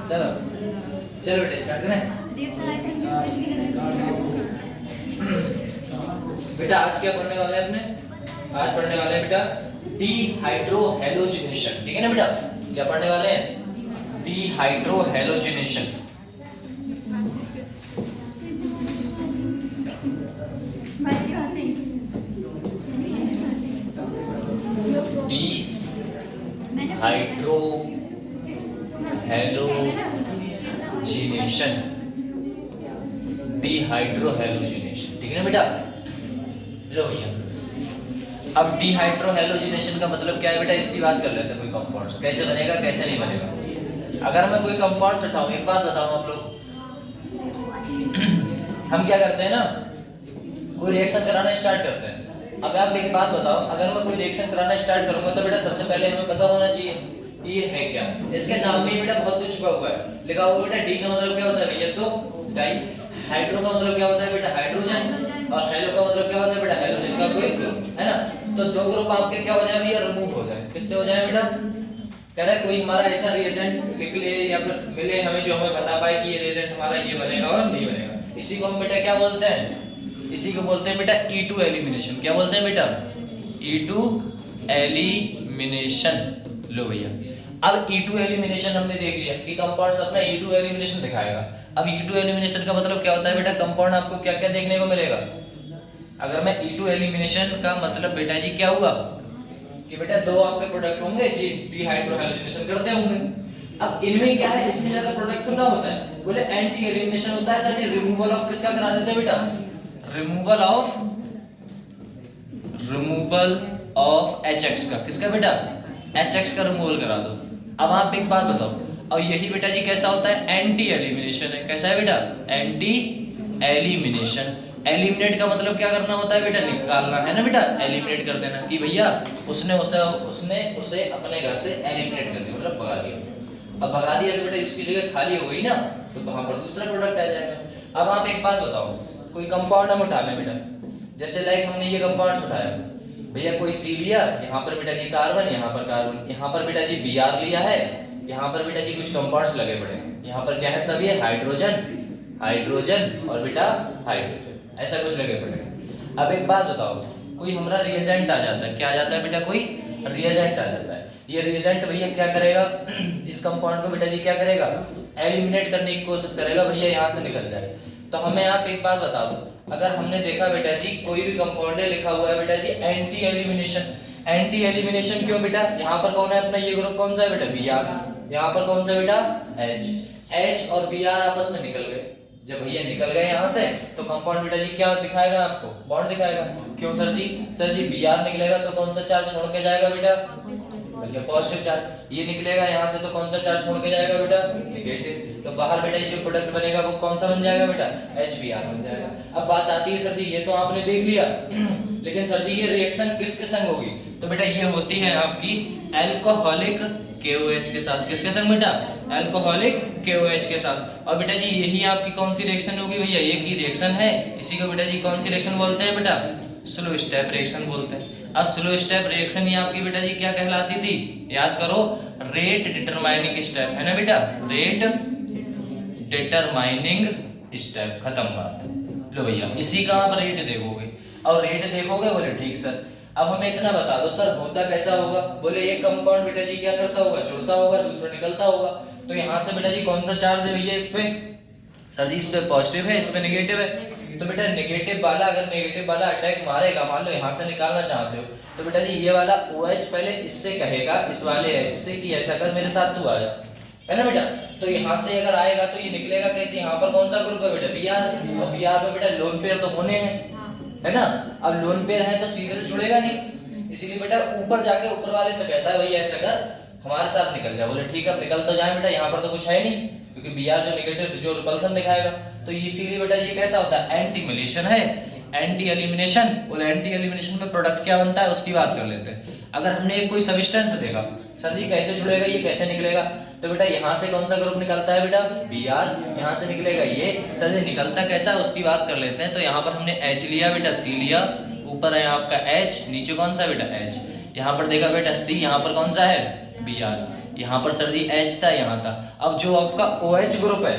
चलो चलो बेटा स्टार्ट करें। बेटा आज क्या पढ़ने वाले हैं अपने? आज पढ़ने वाले हैं बेटा डीहाइड्रोहेलोजिनेशन। ठीक है ना बेटा? क्या पढ़ने वाले हैं? डीहाइड्रोहेलोजिनेशन। Dehydrohalogenation, dehydrohalogenation. ठीक है ना बेटा? लो भैया, अब डीहाइड्रोहेलोजिनेशन का मतलब क्या है बेटा, इसकी बात कर लेते हैं। कोई कंपाउंड्स कैसे बनेगा, कैसे नहीं बनेगा। अगर मैं कोई कंपाउंड्स उठाऊं, एक बात बताऊं आप लोग, हम क्या करते हैं ना, कोई रिएक्शन कराना स्टार्ट करते हैं। अब आप एक बात बताओ, अगर मैं कोई रिएक्शन कराना स्टार्ट करूंगा तो बेटा सबसे पहले हमें पता होना चाहिए ये है क्या। इसके नाम में बेटा बहुत कुछ छुपा हुआ है। लिखा हुआ बेटा डी का मतलब क्या होता है भैया, तो डाई। हाइड्रो का मतलब क्या होता है बेटा, हाइड्रोजन। और हेलो का मतलब क्या होता है बेटा, हेलोजन का कोई ग्रुप, है ना। तो दो ग्रुप आपके क्या हो जाए भैया, रिमूव हो जाए। किससे हो जाए बेटा? कह रहा है कोई हमारा ऐसा रिएजेंट निकले या फिर मिले हमें, जो हमें बता पाए कि ये रिएजेंट हमारा ये बनेगा और नहीं बनेगा। इसी को हम बेटा क्या बोलते हैं? इसी को बोलते हैं बेटा E2 एलिमिनेशन। क्या बोलते हैं बेटा? E2 elimination. लो भैया, अब E2 एलिमिनेशन हमने देख लिया कि कंपाउंड्स अपना E2 एलिमिनेशन दिखाएगा। अब E2 एलिमिनेशन का मतलब क्या होता है बेटा, कंपाउंड आपको क्या क्या देखने को मिलेगा। अगर मैं E2 एलिमिनेशन का मतलब बेटा जी क्या हुआ कि बेटा दो आपके प्रोडक्ट होंगे जी, डीहाइड्रोहेलोजिनेशन करते होंगे। अब इनमें क्या है, इसमें ज्यादा प्रोडक्ट तो ना होता है, बोले एंटी एलिमिनेशन होता है सर जी। रिमूवल ऑफ किसका करा देते हैं बेटा? रिमूवल ऑफ HX का। किसका बेटा? HX का रिमूवल करा दो। अब आप एक बात बताओ, और यही बेटा जी कैसा होता है, एंटी एलिमिनेशन है। कैसा है बेटा? Anti elimination. एलिमिनेट का मतलब क्या करना होता है बेटा, निकालना है ना बेटा, एलिमिनेट कर देना कि भैया उसने उसे अपने घर से एलिमिनेट कर दिया, मतलब भगा दिया। अब भगा दिया तो बेटा इसकी जगह खाली हो गई ना, तो वहां पर दूसरा प्रोडक्ट आ जाएगा। अब आप एक बात बताओ, कोई कंपाउंड हम उठा लें बेटा, जैसे लाइक हमने ये कंपाउंड्स उठाया भैया, कोई C लिया, यहाँ पर बेटा जी कार्बन, यहाँ पर कार्बन, यहाँ पर बेटा जी Br लिया है, यहाँ पर बेटा जी कुछ कंपाउंड्स लगे पड़े, यहाँ पर क्या है सब ये हाइड्रोजन, हाइड्रोजन और बेटा हाइड्रोजन, ऐसा कुछ लगे पड़े। अब एक बात बताओ, कोई हमारा रिएजेंट आ जाता है, क्या आ जाता है बेटा, कोई रिएजेंट आ जाता है। ये रिएजेंट भैया क्या करेगा, इस कंपाउंड को बेटा जी क्या करेगा, एलिमिनेट करने की कोशिश करेगा भैया, यहाँ से निकल जाए। तो हमें आप एक बात बता दो, अगर हमने देखा बेटा जी कोई भी कंपाउंड है, लिखा हुआ है बेटा जी एंटी एलिमिनेशन। एंटी एलिमिनेशन क्यों बेटा, यहाँ पर कौन है अपना, ये ग्रुप कौन सा है बेटा, Br। यहाँ पर कौन सा बेटा, H और Br आपस में निकल गए। जब भैया निकल गए यहाँ से तो कंपाउंड बेटा जी क्या दिखाएगा आपको, बॉन्ड दिखाएगा। क्यों सर जी? सर जी Br निकलेगा तो कौन सा चार्ज छोड़ के जाएगा बेटा, भैया पॉजिटिव चार्ज। ये निकलेगा यहाँ से तो कौन सा चार्ज छोड़ के जाएगा बेटा, नेगेटिव। तो बाहर बेटा ये जो प्रोडक्ट बनेगा वो कौन सा बन जाएगा बेटा, HBr बन जाएगा। अब बात आती है सर जी, ये तो आपने देख लिया लेकिन सर जी ये रिएक्शन किसके संग होगी, तो बेटा ये होती है आपकी अल्कोहलिक KOH के साथ। किसके संग बेटा, अल्कोहलिक KOH के साथ। और बेटा जी यही आपकी कौन सी रिएक्शन होगी भैया, एक ही रिएक्शन है, इसी को बेटा जी कौन सी रिएक्शन बोलते हैं बेटा, स्लो स्टेप रिएक्शन बोलते हैं। अब स्लो स्टेप रिएक्शन ही आपकी बेटा जी क्या कहलाती थी, याद करो, रेट डिटरमाइनिंग स्टेप, है ना बेटा, रेट डिटरमाइनिंग स्टेप। खत्म बात। लो भैया इसी का आप रेट देखोगे, और रेट देखोगे, बोले ठीक सर। अब हमें इतना बता दो सर होता कैसा होगा, बोले ये कंपाउंड बेटा जी क्या करता होगा, जुड़ता होगा, दूसरा निकलता होगा। तो यहाँ से बेटा जी कौन सा चार्ज है भैया इस पे, सर जी इस पे पॉजिटिव है, इस पे नेगेटिव है। तो बेटा नेगेटिव वाला, अगर नेगेटिव वाला अटैक मारेगा, मान लो यहाँ से निकालना चाहते हो, तो बेटा जी ये वाला OH पहले इससे कहेगा, इस वाले H से कि ऐसा कर मेरे साथ तू आ जा, है ना बेटा। तो यहाँ से अगर आएगा तो ये निकलेगा कैसे, यहाँ पर कौन सा ग्रुप है बेटा, Br। और Br पे बेटा लोन पेयर तो होने हैं, है ना। अब लोन पेयर है तो सीधे तो जुड़ेगा नहीं, इसीलिए बेटा ऊपर जाके ऊपर वाले से कहता है भैया ऐसा कर हमारे साथ निकल जा। बोले ठीक है निकल तो जाए बेटा, यहाँ पर तो कुछ है नहीं, क्योंकि Br जो नेगेटिव जो रिपल्सन दिखाएगा। तो इसीलिए बेटा ये कैसा होता है, एंटी मिलेशन है, एंटी एलिमिनेशन। और एंटी एलिमिनेशन में प्रोडक्ट क्या बनता है उसकी बात कर लेते हैं। अगर हमने कोई सब्सटेंस देखा, सर जी कैसे जुड़ेगा, ये कैसे निकलेगा, तो बेटा यहाँ से कौन सा ग्रुप निकलता है बेटा, Br, यहाँ से निकलेगा ये। सर जी निकलता कैसा है उसकी बात कर लेते हैं। तो यहाँ पर हमने H लिया बेटा, C लिया, ऊपर है आपका H, नीचे कौन सा है बेटा H, यहाँ पर देखा बेटा C, यहाँ पर कौन सा है Br, यहाँ पर सर जी H था, यहाँ था। अब जो आपका OH ग्रुप है,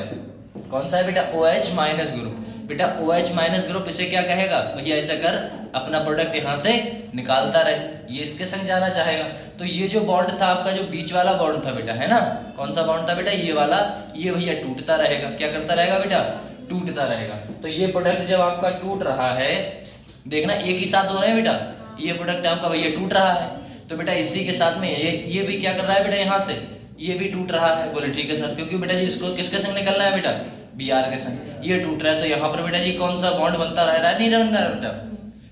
कौन सा है बेटा, OH माइनस ग्रुप। बेटा OH माइनस ग्रुप इसे क्या कहेगा भैया, ऐसा कर अपना प्रोडक्ट यहाँ से निकालता रहे, ये इसके संग जाना चाहेगा। तो ये जो बॉन्ड था आपका, जो बीच वाला बॉन्ड था बेटा, है ना, कौन सा बॉन्ड था बेटा, ये वाला, ये भैया टूटता रहेगा। क्या करता रहेगा बेटा, टूटता रहेगा। तो ये प्रोडक्ट जब आपका टूट रहा है, देखना एक ही साथ हो रहे हैं बेटा, ये प्रोडक्ट आपका भैया टूट रहा है, तो बेटा इसी के साथ में ये भी क्या कर रहा है बेटा, यहाँ से ये भी टूट रहा है। बोले ठीक है सर, क्योंकि बेटा जी इसको किसके संग निकलना है बेटा, Br के संग। ये टूट रहा है तो यहाँ पर बेटा जी कौन सा बॉन्ड बनता रह रहा है, नहीं बन रहा है बेटा।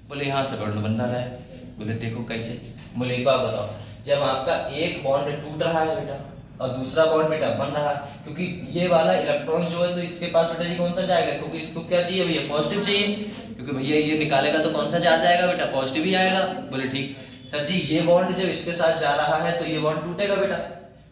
बोले यहाँ से बॉन्ड बनता रहा है। बोले देखो कैसे। बोले एक बात बताओ, जब आपका एक बॉन्ड टूट रहा है बेटा और दूसरा बॉन्ड बेटा बन रहा है, क्योंकि ये वाला इलेक्ट्रॉन जो है तो इसके पास बेटा जी कौन सा जाएगा, क्योंकि इसको क्या चाहिए भैया, पॉजिटिव चाहिए, क्योंकि भैया ये निकालेगा तो कौन सा चार्ज आएगा बेटा, पॉजिटिव ही आएगा। बोले ठीक सर जी, ये बॉन्ड जब इसके साथ जा रहा है तो ये बॉन्ड टूटेगा बेटा,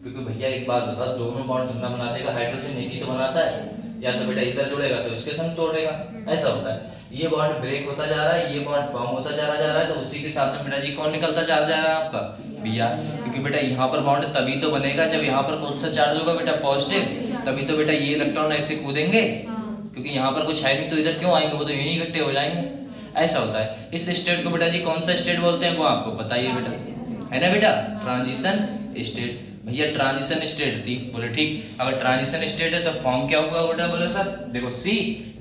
क्योंकि भैया एक बात बता, दोनों बॉन्ड जितना बनाते हैं, हाइड्रोजन एक ही तो बनाता है, या तो बेटा इधर जुड़ेगा तो इसके संग तोड़ेगा, ऐसा होता है। ये बॉन्ड ब्रेक होता जा रहा है, ये बॉन्ड फॉर्म होता जा रहा है, तो उसी के साथ में बेटा जी कौन निकलता जा रहा है आपका, Br। क्योंकि बेटा यहाँ पर बॉन्ड तभी तो बनेगा जब यहाँ पर कौन सा चार्ज होगा बेटा, पॉजिटिव, तभी तो बेटा ये इलेक्ट्रॉन ऐसे कूदेंगे, क्योंकि यहाँ पर कुछ है नहीं तो इधर क्यों आएंगे, वो तो यहीं इकट्ठे हो जाएंगे, ऐसा होता है। इस स्टेट को बेटा जी कौन सा स्टेट बोलते हैं, वो आपको बताइए बेटा, है ना बेटा, ट्रांजिशन स्टेट। भैया ट्रांजिशन स्टेट थी। बोले ठीक, अगर ट्रांजिशन स्टेट है तो फॉर्म क्या हुआ बेटा, बोले सर देखो C,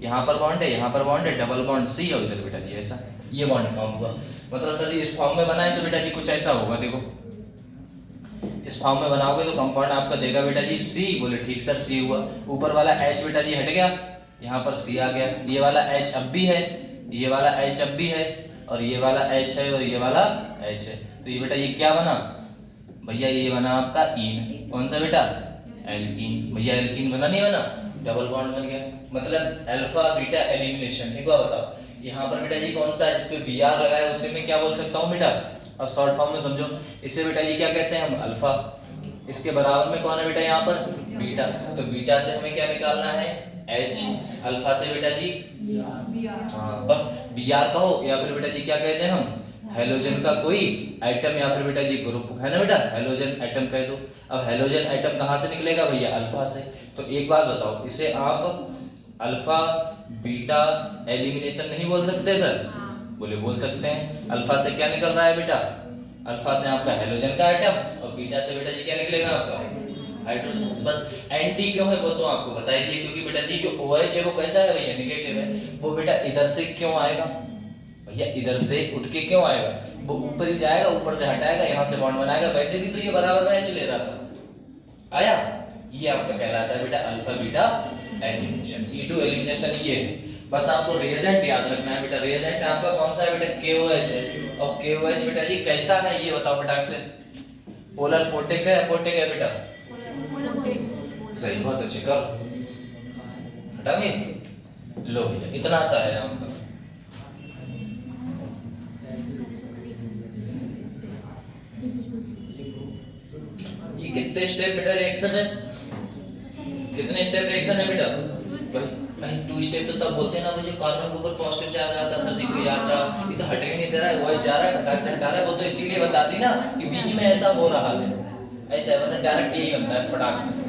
यहाँ पर बॉन्ड है, यहाँ पर बॉन्ड है, डबल बॉन्ड C, और इधर बेटा जी ऐसा ये बॉन्ड फॉर्म हुआ। मतलब सर जी इस फॉर्म में बनाए तो बेटा जी कुछ ऐसा होगा, देखो इस फॉर्म में बनाओगे तो कंपाउंड आपका देगा बेटा जी C। बोले ठीक सर, C हुआ। ऊपर वाला H बेटा जी हट गया, यहाँ पर C आ गया, ये वाला H अब भी है, ये वाला H अब भी है, और ये वाला H है, और ये वाला H है, तो ये बेटा ये क्या बना भैया, ये बना आपका ईन। कौन सा बेटा, एल्कीन। भैया एल्कीन बना, नहीं बना, डबल बॉन्ड बन गया, मतलब अल्फा बीटा एलिमिनेशन। एक बार बताओ, यहाँ पर बेटा जी कौन सा है जिसपे Br लगा है, उसे मैं क्या बोल सकता हूँ बेटा, अब शॉर्ट फॉर्म में समझो, इसे बेटा जी क्या कहते हैं हम, अल्फा। इसके बराबर में कौन है बेटा यहाँ पर, बीटा। तो बीटा से हमें क्या निकालना है, H। अल्फा से बेटा जी हाँ, बस Br कहो, या फिर बेटा जी क्या कहते हैं हम, हेलोजन का कोई एटम, या फिर बेटा जी ग्रुप, है ना बेटा, हेलोजन एटम कह दो। अब हेलोजन एटम कहाँ से निकलेगा भैया, अल्फा से। तो एक बात बताओ, इसे आप अल्फा बीटा एलिमिनेशन नहीं बोल सकते सर, बोले बोल सकते हैं। अल्फा से क्या निकल रहा है बेटा, अल्फा से आपका हेलोजन का एटम, और बीटा से बेटा जी क्या निकलेगा आपका, हाइड्रोजन। बस एंटी क्यों है वो तो आपको बता ही दिए, क्योंकि बेटा जी जो OH है वो कैसा है भैया, नेगेटिव है, वो बेटा इधर से क्यों आएगा भैया, इधर से उठ के क्यों आएगा, वो ऊपर ही जाएगा, ऊपर से हटाएगा, यहाँ से बॉन्ड बनाएगा, वैसे भी तो ये बराबर में H ले रहा था, आया। ये आपका कहलाता है बेटा alpha beta elimination. E2 elimination ये है। बस आपको रिएजेंट याद रखना है बेटा, रिएजेंट आपका कौन सा है बेटा, KOH है, और KOH बेटा जी कैसा है ये बताओ फटाक से, पोलर पोटेक है, पोटेक है बेटा, सही, बहुत अच्छे, कर हटाओगे, लो भैया इतना सा है आपका। ये कितने स्टेप बेटा रिएक्शन है, कितने स्टेप रिएक्शन है बेटा, भाई 2 स्टेप तो तब बोलते हैं ना मुझे, कार्बन के ऊपर पॉजिटिव चार्ज आता, सर जी को याद था, ये तो हट ही नहीं दे रहा है, वो जा रहा है, फटाक से हटा रहा है, वो तो इसीलिए बता दी ना कि बीच में ऐसा हो रहा है, ऐसा है, डायरेक्ट यही बनता है फटाक से।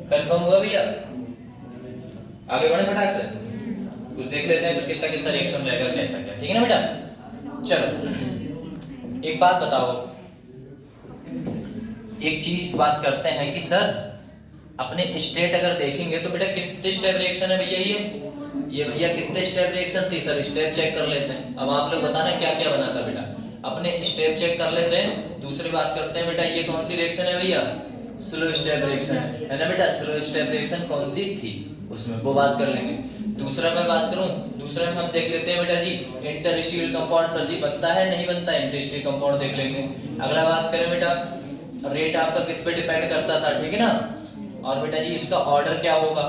कंफर्म हुआ भैया, आगे बढ़े फटाक से, कुछ देख लेते हैं तो कितना कितना रिएक्शन रहेगा, कैसा क्या, ठीक है ना बेटा। चलो एक बात बताओ, एक चीज बात करते हैं कि सर अपने स्टेट अगर देखेंगे तो बेटा कितने स्टेप रिएक्शन है भैया, ये भैया कितने स्टेप रिएक्शन थी सर, स्टेप चेक कर लेते हैं। अब आप लोग बताना क्या क्या बना था बेटा, अपने स्टेप चेक कर लेते हैं। दूसरी बात करते हैं बेटा, ये कौन सी रिएक्शन है भैया, स्लो स्टेप रिएक्शन है ना बेटा, स्लो स्टेप रिएक्शन कौन सी थी उसमें वो बात कर लेंगे। दूसरा मैं बात करूं, दूसरा में हम देख लेते हैं बेटा जी इंटरस्टिशियल कंपाउंड, सर जी बनता है नहीं बनता है, इंटरस्टिशियल कंपाउंड देख लेंगे। अगला बात करें बेटा, रेट आपका किस पे डिपेंड करता था, ठीक है ना, और बेटा जी इसका ऑर्डर क्या होगा,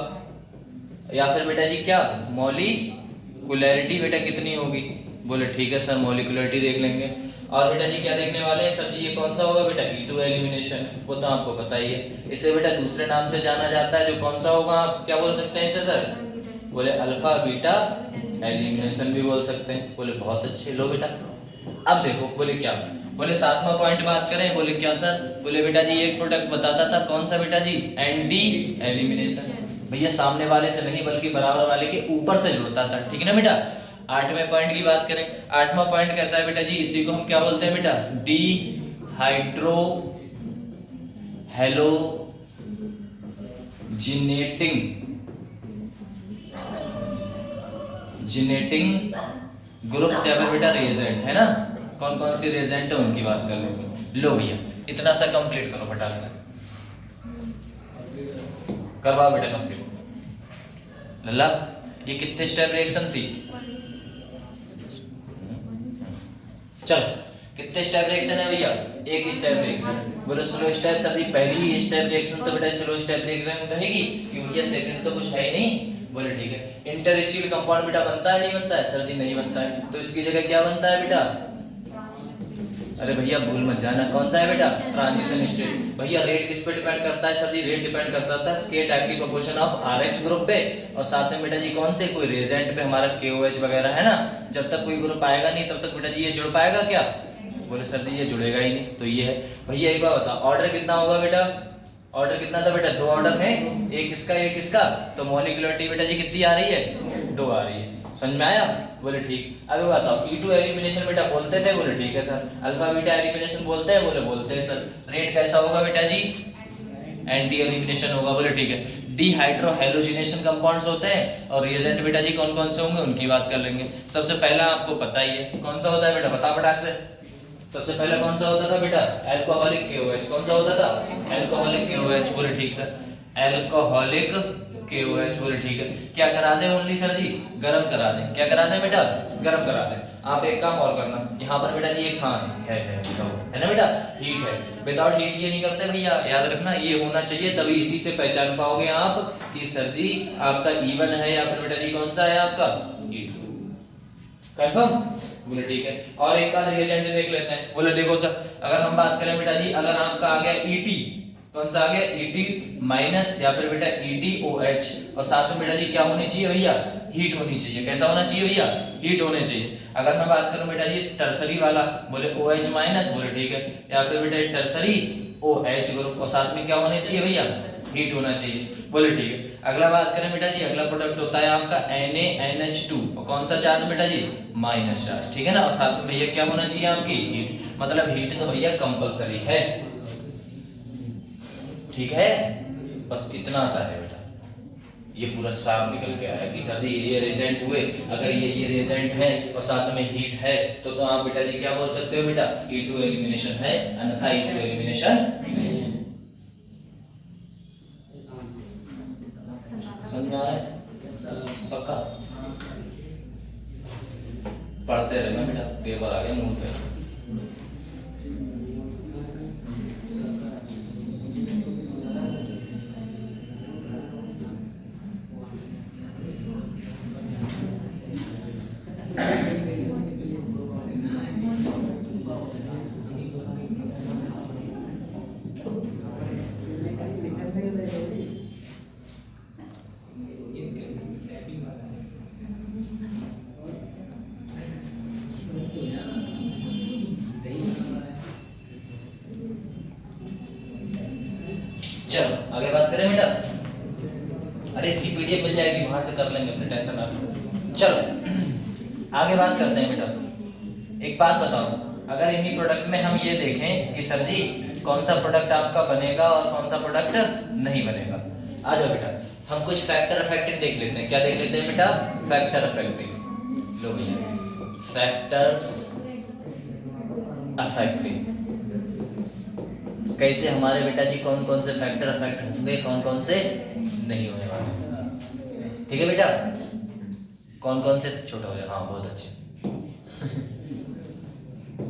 या फिर बेटा जी क्या मॉलिक्यूलरिटी बेटा कितनी होगी, बोले ठीक है सर मॉलिक्यूलरिटी देख लेंगे। और बेटा जी क्या देखने वाले हैं सर जी, ये कौन सा होगा बेटा, E2 एलिमिनेशन, वो तो आपको पता ही है। इसे बेटा दूसरे नाम से जाना जाता है, जो कौन सा होगा, आप क्या बोल सकते हैं इसे सर, बोले अल्फा बीटा एलिमिनेशन भी बोल सकते हैं, बोले बहुत अच्छे। लो बेटा अब देखो, बोले क्या, बोले 7वां पॉइंट बात करें, बोले क्या सर, बोले बेटा जी एक प्रोडक्ट बताता था, कौन सा बेटा जी, एंटी एलिमिनेशन। भैया सामने वाले से नहीं बल्कि बराबर वाले के ऊपर से जुड़ता था, ठीक है ना बेटा। 8वें पॉइंट की बात करें, 8वां पॉइंट कहता है बेटा जी इसी को हम क्या बोलते हैं बेटा, डी हाइड्रो जिनेटिंग ग्रुप्स या फिर बेटा रिएजेंट है ना, कौन कौन सी रिएजेंट है उनकी बात कर लेंगे। लो भैया इतना सा कंप्लीट करो फटाक से, करवाओ बेटा कंप्लीट। लल्ला ये कितने स्टेप रिएक्शन थी, चलो कितने स्टेप रिएक्शन है भैया, एक स्टेप रिएक्शन। बोलो स्लो स्टेप सर जी, पहली ही स्टेप रिएक्शन तो बेटा स्लो स्टेप रिएक्शन रहेगी क्योंकि भैया सेकंड तो कुछ है ही नहीं। बोले ठीक है। इंटरस्टीशियल कंपाउंड बेटा बनता है नहीं बनता है, सर जी नहीं बनता है, तो इसकी जगह क्या बनता है बेटा, अरे भैया भूल मत जाना, कौन सा है बेटा, ट्रांजिशन स्टेट। भैया रेट किस पे डिपेंड करता है सर जी, रेट डिपेंड करता था के टाइप की प्रोपोर्शन ऑफ आरएक्स ग्रुप पे, और साथ में बेटा जी कौन से, कोई रिएजेंट पे हमारा केओएच वगैरह है ना। जब तक कोई ग्रुप आएगा नहीं तब तक बेटा जी ये जुड़ पाएगा क्या, बोले सर जी ये जुड़ेगा ही नहीं, तो ये है। भैया एक बात बताओ, ऑर्डर कितना होगा बेटा, ऑर्डर कितना था बेटा, 2 ऑर्डर है, एक इसका एक इसका, तो मॉलिक्यूलरिटी बेटा जी कितनी आ रही है, 2 आ रही है, समझ में आया। बोले ठीक। अब बताओ E2 एलिमिनेशन बेटा बोलते थे, बोले ठीक है सर। अल्फा बीटा एलिमिनेशन बोलते हैं, बोले बोलते हैं सर। रेट कैसा होगा बेटा जी, एंटी एलिमिनेशन होगा, बोले ठीक है। डिहाइड्रो हैलोजिनेशन कंपाउंड्स होते हैं, और रिएजेंट बेटा जी कौन कौन से होंगे उनकी बात कर लेंगे। सबसे पहला आपको पता ही है कौन सा होता है बेटा, बता फटाक से। सबसे पहले कौन सा होता था बेटा, अल्कोहलिक KOH। कौन सा होता था, अल्कोहलिक KOH, बोले ठीक सर, अल्कोहलिक KOH, बोले ठीक है। क्या करा दें ओनली सर जी, गरम करा दें, क्या करा दें बेटा, गरम करा दें। आप एक काम और करना, यहाँ पर बेटा जी एक हाँ है ना बेटा, हीट है। विदाउट हीट ये नहीं करते भैया, याद रखना ये होना चाहिए, तभी इसी से पहचान पाओगे आप कि सर जी आपका E1 है या फिर बेटा जी कौन सा है आपका E2, कंफर्म, बोले ठीक है। और एक का रिएजेंट देख लेते हैं। बोले देखो सर, अगर हम बात करें बेटा जी, अगर आपका आ गया ET, कौन सा आ गया ET माइनस या फिर बेटा ETOH, और साथ में बेटा जी क्या होनी चाहिए भैया, हीट होनी चाहिए। कैसा होना चाहिए भैया, हीट होने चाहिए। अगर मैं बात करूं बेटा जी टर्सरी वाला, बोले OH माइनस, बोले ठीक है, या फिर बेटा टर्सरी OH ग्रुप, और साथ में क्या होने चाहिए भैया, हीट होना चाहिए, बोले ठीक है। अगला बात करें बेटा जी, अगला प्रोडक्ट होता है आपका NaNH2, और कौन सा चार्ज बेटा जी, माइनस चार्ज, ठीक है ना। और साथ में भैया क्या होना चाहिए आपकी, हीट, मतलब हीट तो भैया कंपलसरी है, ठीक है। बस इतना सा है बेटा, ये पूरा साफ निकल के आया कि सर जी ये रिएजेंट हुए, अगर ये रिएजेंट है और साथ में हीट है तो आप बेटा जी क्या बोल सकते हो बेटा, E2 एलिमिनेशन है, अन्यथा E2 एलिमिनेशन नहीं है। समझ आ रहा है, पक्का पढ़ते रहना बेटा, पेपर आ गया मूड पे। चलो आगे बात करें बेटा, अरे इसकी PDF मिल जाएगी, वहां से कर लेंगे, अपनी टेंशन ना लो। चलो आगे बात करते हैं बेटा। एक बात बताओ, अगर इन्हीं प्रोडक्ट में हम ये देखें कि सर जी कौन सा प्रोडक्ट आपका बनेगा और कौन सा प्रोडक्ट नहीं बनेगा, आ जाओ बेटा। हम कुछ फैक्टर अफेक्टिंग देख लेते हैं। क्या देख लेते हैं बेटा, फैक्टर अफेक्टिंग। लो भैया, फैक्टर्स अफेक्टिंग, कैसे हमारे बेटा जी कौन कौन से फैक्टर अफेक्ट होंगे, कौन कौन से नहीं होने वाले, ठीक है बेटा। कौन कौन से, छोटा हो जाए, हाँ बहुत अच्छे।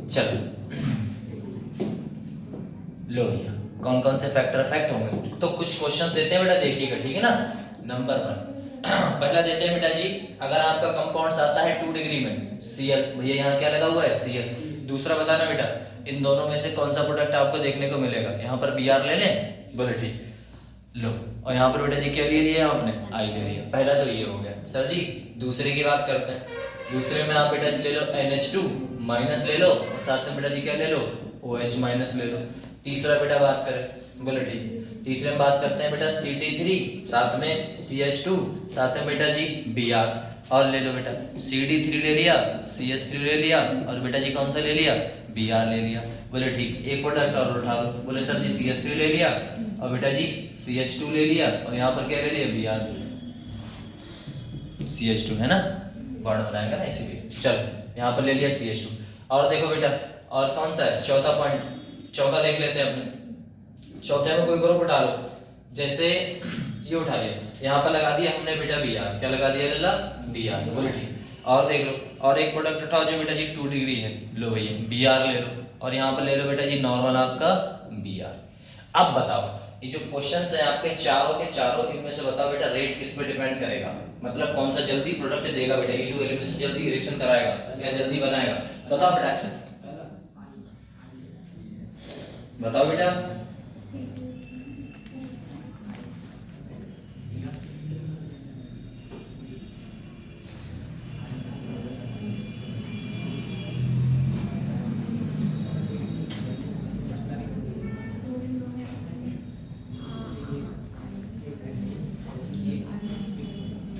चलो लो भैया, कौन कौन से फैक्टर अफेक्ट होंगे, तो कुछ क्वेश्चंस देते हैं बेटा, देखिएगा, ठीक है ना। नंबर 1 पहला देते हैं बेटा जी, अगर आपका कंपाउंड आता है 2 डिग्री में, Cl, भैया यहाँ क्या लगा हुआ है, Cl। दूसरा बताना बेटा, इन दोनों में से कौन सा प्रोडक्ट आपको देखने को मिलेगा, यहाँ पर Br ले लें, बोले ठीक, लो। और यहाँ पर बेटा जी क्या ले लिया आपने, I ले लिया। पहला तो ये हो गया सर जी। दूसरे की बात करते हैं, दूसरे में आप बेटा जी ले लो NH2 माइनस ले लो और साथ में बेटा जी क्या ले लो OH माइनस ले लो। तीसरा बेटा बात करें, बोले ठीक। तीसरे में बात करते हैं बेटा CD3 साथ में CH2 साथ में बेटा जी Br, और ले लो बेटा CD3 ले लिया, CH3 ले लिया और बेटा जी कौन सा ले लिया Br ले लिया। बोले ठीक, एक प्रोडक्ट और उठा लो। बोले सर जी CH3 ले लिया और बेटा जी CH2 ले लिया और यहाँ पर क्या ले लिया Br, CH2 है ना, बॉन्ड बनाएगा ना इसीलिए। चलो यहाँ पर ले लिया CH2। और देखो बेटा और कौन सा है चौथा पॉइंट, चौथा देख लेते हैं अपने। चौथे में कोई ग्रुप उठा लो, जैसे ये उठा लिया, यहाँ पर लगा दिया हमने बेटा Br, क्या लगा दिया लल्ला Br, बोले ठीक। और देख लो और एक प्रोडक्ट उठाओ जो बेटा जी 2 डिग्री है, लो भैया Br ले लो और यहाँ पर ले लो बेटा जी नॉर्मल आपका Br। अब बताओ ये जो क्वेश्चंस है आपके चारों के चारों, इनमें से बताओ बेटा रेट किस पे डिपेंड करेगा, मतलब कौन सा जल्दी प्रोडक्ट देगा बेटा, E2 एलिमिनेशन जल्दी रिएक्शन कराएगा या जल्दी बनाएगा, बताओ बेटा से बताओ बेटा।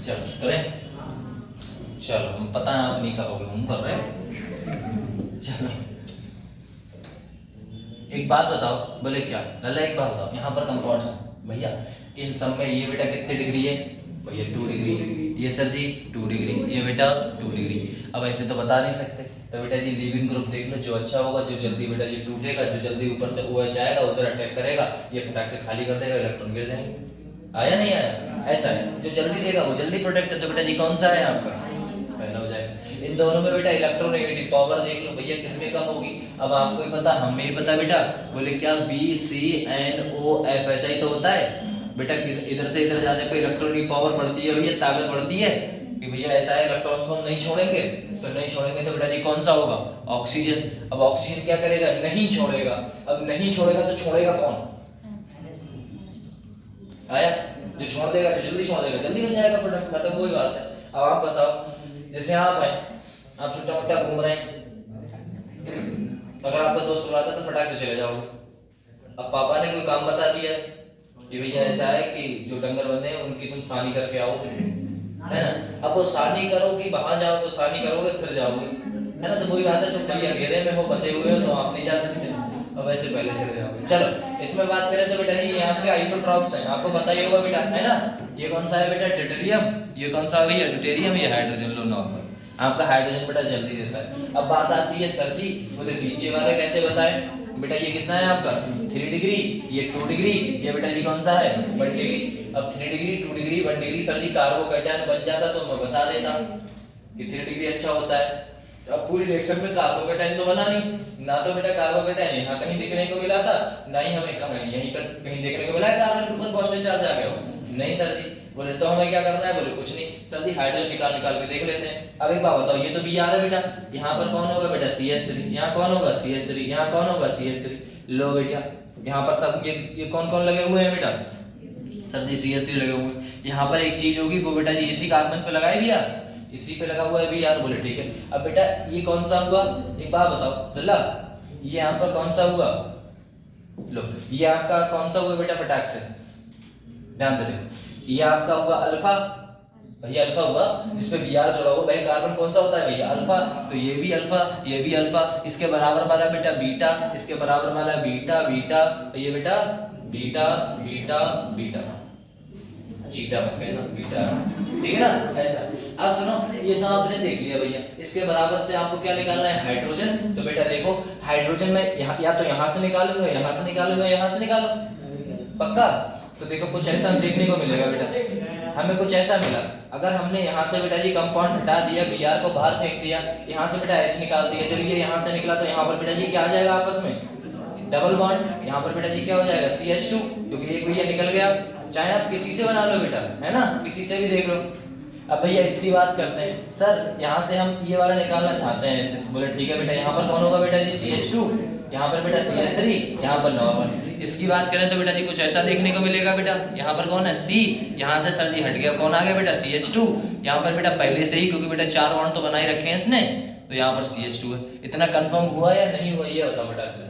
चलो करें, चलो हम पता है आप नहीं करोगे, हम कर रहे हैं। चलो एक बात बताओ, बोले क्या लल्ला एक बात बताओ, यहाँ पर कंपाउंड्स भैया इन सब में ये बेटा कितने डिग्री है भैया 2 डिग्री, ये सर जी 2 डिग्री, ये बेटा 2 डिग्री। अब ऐसे तो बता नहीं सकते, तो बेटा जी लीविंग ग्रुप देख लो, जो अच्छा होगा, जो जल्दी बेटा जी टूटेगा, जो जल्दी ऊपर से OH आएगा उधर अटैक करेगा, ये फटाक से खाली कर देगा, इलेक्ट्रॉन गिर जाएंगे। आया नहीं आया, ऐसा है जो जल्दी देगा वो जल्दी प्रोटेक्ट है, तो बेटा जी कौन सा है आपका पहला हो जाएगा। इन दोनों में बेटा इलेक्ट्रोनेगेटिव पावर देख लो भैया किसमें कम होगी, अब आपको ही पता हमें ही पता बेटा, बोले क्या BCNOF ऐसा ही तो होता है बेटा, इधर से इधर जाने पे इलेक्ट्रॉन की पावर बढ़ती है भैया, ताकत बढ़ती है कि भैया ऐसा है इलेक्ट्रॉन्स को नहीं छोड़ेंगे, तो नहीं छोड़ेंगे तो बेटा जी कौन सा होगा ऑक्सीजन। अब ऑक्सीजन क्या करेगा, नहीं छोड़ेगा, अब नहीं छोड़ेगा तो छोड़ेगा कौन, आया जो छोड़ देगा, जो जल्दी छोड़ देगा जल्दी बन जाएगा प्रोडक्ट, मतलब वही बात है। अब आप बताओ जैसे आप हैं, आप छोटा मोटा घूम रहे हैं, अगर आपका दोस्त बुलाता तो फटाक से चले जाओगे। अब पापा ने कोई काम बता दिया कि भैया ऐसा है कि जो डंगर बंदे हैं उनकी तुम सानी करके आओ, है ना, अब वो सानी करो कि वहां जाओ, तो सानी करोगे फिर जाओगे, है ना, तो वही बात है, तुम भैया घेरे में हो, बंधे हुए हो, तो आप नहीं जा सकते, अब ऐसे पहले चले जाओगे। चलो इसमें बात करें तो बेटा जी यहाँ पे आइसोट्रॉप्स हैं, आपको पता ही होगा बेटा, है ना, ये कौन सा है बेटा ड्यूटेरियम, ये कौन सा भैया ड्यूटेरियम, ये हाइड्रोजन लो नॉर्मल, आपका हाइड्रोजन बेटा जल्दी देता है। अब बात आती है सर जी बोले नीचे वाले कैसे बताएं बेटा, ये कितना है आपका 3 डिग्री, ये 2 डिग्री, ये बेटा जी कौन सा है 1 डिग्री। अब 3 डिग्री 2 डिग्री 1 डिग्री सर जी कार्बोकैटायन बन जाता तो मैं बता देता कि 3 डिग्री अच्छा होता है। अब पूरी रिएक्शन में कार्बोकैटायन तो बना नहीं ना, तो बेटा कार्बोकैटायन यहाँ कहीं दिखने को मिला था, ना ही हमें कहीं यहीं पर कहीं देखने को मिला है कार्बन के ऊपर पॉजिटिव चार्ज आ गया हो, नहीं सर जी। बोले तो हमें क्या करना है, बोले कुछ नहीं सर जी, हाइड्रोजन निकाल के देख लेते हैं। अब एक बात बताओ, ये तो Br है बेटा, यहाँ पर कौन होगा बेटा CH3, यहाँ कौन होगा CH3, यहाँ कौन होगा CH3, लो बेटा यहाँ पर सब ये कौन कौन लगे हुए हैं बेटा, सर जी CH3 लगे हुए हैं। यहाँ पर एक चीज होगी वो बेटा जी इसी कार्बन पे लगाए Br, इसी पे लगा हुआ है Br, बोले ठीक है। अब बेटा ये कौन सा हुआ, एक बात बताओ लल्ला, ये आपका कौन सा हुआ, लो ये आपका कौन सा हुआ बेटा, फटाक से ध्यान से देखो, ये आपका हुआ अल्फा, भैया अल्फा हुआ, जिसपे Br जोड़ा हुआ, भाई कार्बन कौन सा होता है भैया अल्फा, तो ये भी अल्फा, ये भी अल्फा, इसके बराबर वाला बेटा बीटा, इसके बराबर वाला बीटा बीटा, ये बेटा बीटा बीटा बीटा, चीटा मत कहना बीटा, ठीक है ना ऐसा। अब सुनो ये तो आपने देख लिया भैया, इसके बराबर से आपको क्या निकालना है हाइड्रोजन, तो बेटा देखो हाइड्रोजन में या तो यहाँ से निकालूंगा, यहाँ से निकालूंगा, यहाँ से निकालो पक्का, तो देखो कुछ ऐसा देखने को मिलेगा बेटा, हमें कुछ ऐसा मिला। अगर हमने यहाँ से बेटा जी कंपाउंड हटा दिया, Br को बाहर फेंक दिया, यहाँ से बेटा H निकाल दिया, जब ये यहाँ से निकला तो यहाँ पर बेटा जी क्या आ जाएगा आपस में डबल बॉन्ड, यहाँ पर बेटा जी क्या हो जाएगा CH2, क्योंकि एक भैया निकल गया, चाहे आप किसी से बना लो बेटा, है ना, किसी से भी देख लो। अब भैया इसकी बात करते हैं, सर यहाँ से हम ये वाला निकालना चाहते हैं ऐसे, बोले ठीक है बेटा, यहाँ पर कौन होगा बेटा जी CH2, यहाँ पर बेटा CH3, यहाँ पर नॉर्मल। इसकी बात करें तो बेटा जी कुछ ऐसा देखने को मिलेगा बेटा, यहाँ पर कौन है C, यहाँ से सर जी हट गया, कौन आ गया बेटा CH2। यहाँ पर बेटा पहले से ही, क्योंकि बेटा 4 बॉन्ड तो बनाए रखे हैं इसने, तो यहाँ पर CH2 है। इतना कंफर्म हुआ या नहीं हुआ, ये बताओ बेटा से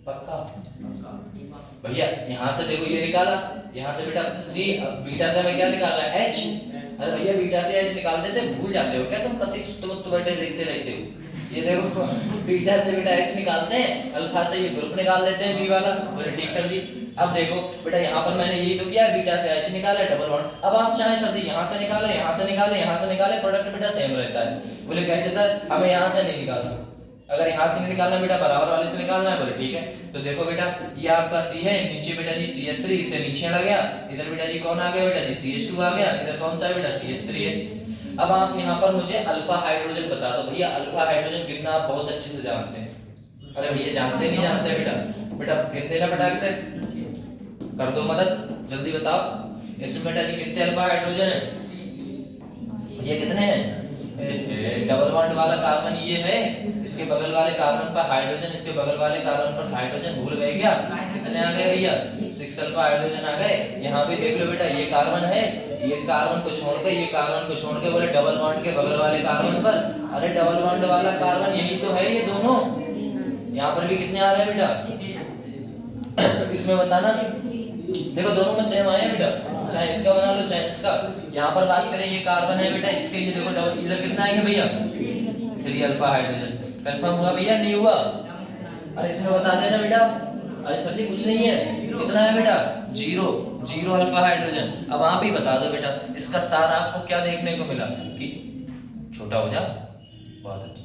पक्का भैया। यहाँ से देखो ये निकाला, यहाँ से बेटा C, बीटा से हमें क्या निकालना है H। अरे भैया बीटा से H निकाल देते, भूल जाते हो क्या तुम, कति तो बैठे देखते रहते हो। ये देखो बीटा से बेटा H निकालते हैं, अल्फा से ये ग्रुप निकाल देते हैं B वाला। बोले ठीक सर जी। अब देखो बेटा यहाँ पर मैंने यही तो किया, बीटा से H निकाला डबल बॉन्ड। अब आप चाहे सर जी यहाँ से निकाले, यहाँ से निकाले, यहाँ से निकाले, प्रोडक्ट बेटा सेम रहता है। बोले कैसे सर, हमें यहाँ से नहीं निकालना, अगर यहाँ से नहीं निकालना बेटा बराबर वाले से निकालना है। बोले ठीक है। तो देखो बेटा ये आपका C है, नीचे बेटा जी CH3, इससे नीचे आ गया, इधर बेटा जी कौन आ गया बेटा जी CH2 आ गया, इधर कौन सा है बेटा CH3 है। अब आप यहाँ पर मुझे अल्फा हाइड्रोजन बता दो भैया, अल्फा हाइड्रोजन कितना आप बहुत अच्छे से जानते हैं। अरे भैया जानते नहीं जानते बेटा, बेटा गिन देना फटाक से, कर दो मदद, जल्दी बताओ। इसमें बेटा जी कितने अल्फा हाइड्रोजन है, ये कितने हैं, डबल बॉन्ड वाला कार्बन ये है, इसके बगल वाले कार्बन पर हाइड्रोजन, इसके बगल वाले कार्बन पर हाइड्रोजन, भूल गए क्या, कितने आ गए भैया 6 अल्फा हाइड्रोजन आ गए। यहाँ पे देख लो बेटा ये कार्बन है, ये कार्बन को छोड़ के, ये कार्बन को छोड़ के, बोले डबल बॉन्ड के बगल वाले कार्बन पर, अरे डबल बॉन्ड वाला कार्बन यही तो है ये दोनों। यहाँ पर भी कितने आ रहे हैं बेटा, इसमें बताना, देखो दोनों में सेम आए बेटा, चाहे इसका बना लो चाहे इसका। यहाँ पर बात करें ये कार्बन है बेटा, इसके लिए देखो डबल, इधर कितना आएंगे भैया 3 अल्फा हाइड्रोजन। कंफर्म हुआ भैया नहीं हुआ, अरे इसमें बता देना बेटा। अरे सर जी कुछ नहीं है, कितना है बेटा 0 अल्फा हाइड्रोजन। अब आप ही बता दो बेटा इसका सार आपको क्या देखने को मिला, कि छोटा हो जा, बहुत अच्छा।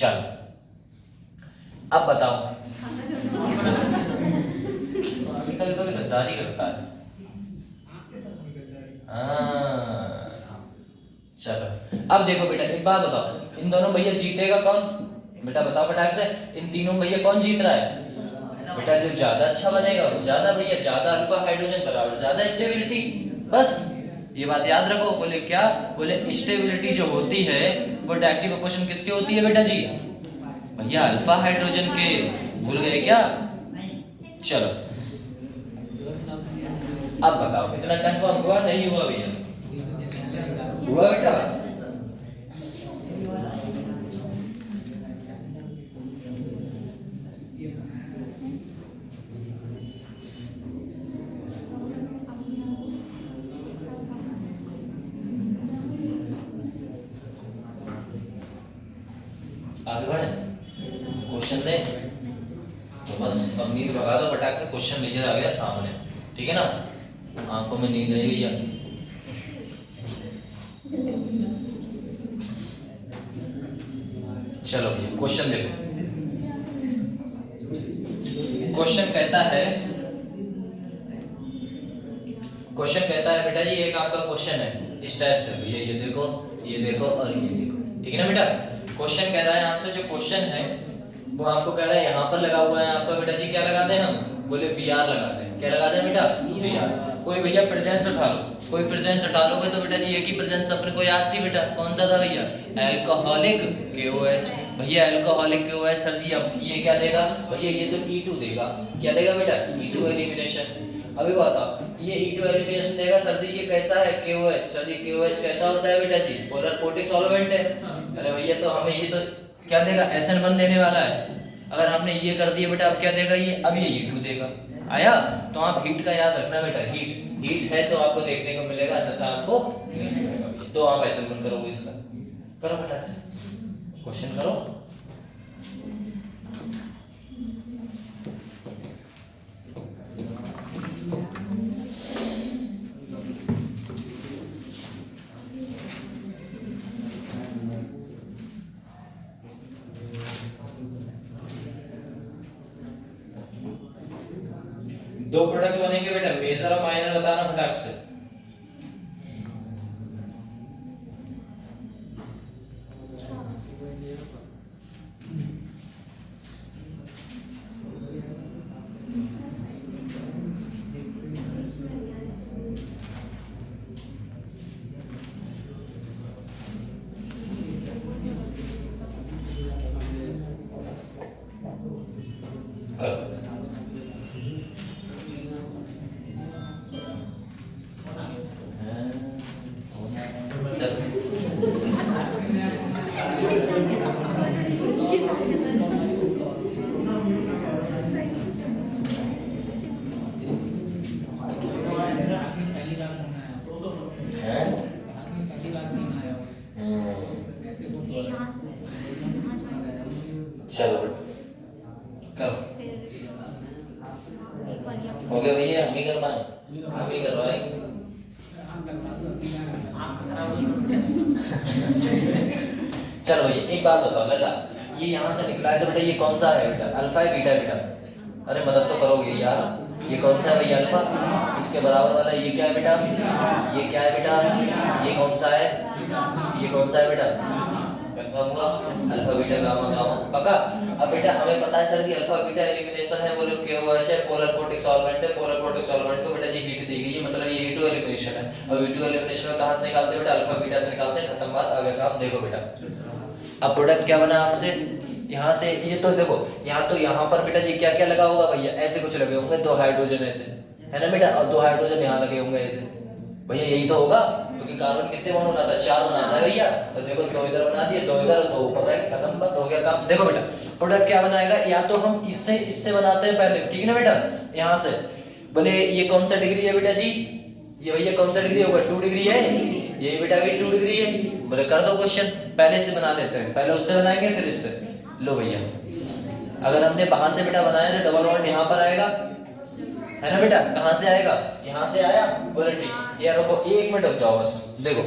चलो अब बताओ, कभी कभी गद्दारी करता है। चलो अब देखो बेटा एक बात बताओ, इन दोनों भैया जीतेगा कौन, बेटा बताओ फटाक से, इन तीनों भैया कौन जीत रहा है बेटा, जो ज्यादा अच्छा बनेगा वो ज्यादा भैया, ज्यादा अल्फा हाइड्रोजन बराबर ज्यादा स्टेबिलिटी। बस ये बात याद रखो। बोले क्या, बोले स्टेबिलिटी जो होती है वो डायरेक्टिव प्रोपोर्शन किसके होती है बेटा जी, भैया अल्फा हाइड्रोजन के, भूल गए क्या। चलो अब बताओ कितना कंफर्म हुआ नहीं हुआ भैया, हुआ बेटा। आगे बढ़े, क्वेश्चन दे तो बस अब नींद भगा दो फटाक से, क्वेश्चन लेकर आ गया सामने, ठीक है ना, आंखों में नींद नहीं भैया। चलो भैया क्वेश्चन देखो, क्वेश्चन कहता है, क्वेश्चन कहता है बेटा जी, एक आपका क्वेश्चन है इस टाइप से भैया, ये देखो और ये देखो, ठीक है ना बेटा। क्वेश्चन कह रहा है, आंसर जो क्वेश्चन है वो आपको कह रहा है यहाँ पर लगा हुआ है आपका बेटा जी, क्या लगा दें हम, बोले Br लगा दें, क्या लगा दें बेटा Br। कोई भैया प्रेजेंस उठा लो, कोई प्रेजेंस उठा लोगे तो बेटा जी एक ही प्रेजेंस तो अपने को याद थी बेटा, कौन सा था भैया, अल्कोहलिक KOH। भैया अल्कोहलिक KOH सर जी अब ये क्या देगा भैया, ये तो E2 देगा, क्या देगा बेटा E2 एलिमिनेशन। अभी बताओ ये E2 एलिमिनेशन देगा सर जी, ये कैसा है KOH, सर जी KOH कैसा होता है बेटा जी, पोलर कोटिक सॉल्वेंट है। अरे भैया तो हमें ये तो क्या देगा SN1 देने वाला है, अगर हमने ये कर दिया बेटा अब क्या देगा ये, अब ये E2 देगा। आया, तो आप हीट का याद रखना बेटा, हीट है तो आपको देखने को मिलेगा, अन्यथा आपको नहीं मिलेगा। तो आप SN1 करोगे इसका, करो बेटा से क्वेश्चन करो। दो प्रोडक्ट बनेंगे बेटा, मेजर और माइनर बताना फटाक से। हो गया भैया, हम ही करवाएं, हम ही करवाएंगे। चलो भैया एक बात बताओ लगा, ये यहाँ से निकला है तो बेटा ये कौन सा है बेटा, अल्फा है बीटा बेटा? अरे मदद तो करोगे यार, ये कौन सा है भैया अल्फा, इसके बराबर वाला ये क्या है बेटा, ये क्या है बेटा, ये कौन सा है, ये कौन सा है बेटा, कंफर्म हुआ, अल्फा बीटा गामा गामा पक्का। अब बेटा हमें पता है सर कि अल्फा बीटा एलिमिनेशन है, बोलो KOH है, पोलर प्रोटिक सॉल्वेंट है, पोलर प्रोटिक सॉल्वेंट को बेटा जी हीट दी गई है, मतलब ये E2 एलिमिनेशन है। अब E2 एलिमिनेशन में कहां से निकालते हैं बेटा, अल्फा बीटा से निकालते हैं, खत्म बात, आगे काम देखो बेटा। अब प्रोडक्ट क्या बना आपसे, यहाँ से ये तो देखो, यहाँ तो यहाँ पर बेटा जी क्या क्या लगा होगा भैया, ऐसे कुछ लगे होंगे, 2 हाइड्रोजन ऐसे है ना बेटा, और 2 हाइड्रोजन यहाँ लगे होंगे ऐसे, भैया यही तो होगा, क्योंकि कार्बन कितने बॉन्ड बनाता है, 4 बनाता है भैया, तो देखो 2 इधर बना दिए, 2 इधर, 2 ऊपर है, खत्म बात, हो गया काम। देखो बेटा प्रोडक्ट क्या बनाएगा, या तो हम इससे बनाते हैं पहले, ठीक है ना बेटा, यहाँ से बोले ये कौन सा डिग्री है बेटा जी, ये भैया कौन सा डिग्री होगा, 2 डिग्री है, ये बेटा भी 2 डिग्री है, बोले कर दो क्वेश्चन, पहले से बना लेते हैं, पहले उससे बनाएंगे फिर इससे। लो भैया अगर हमने वहां से बेटा बनाया तो डबल बॉन्ड यहाँ पर आएगा, है ना बेटा, कहाँ से आएगा, यहाँ से आया, बोले ठीक। यार रुको 1 मिनट रुक जाओ बस, देखो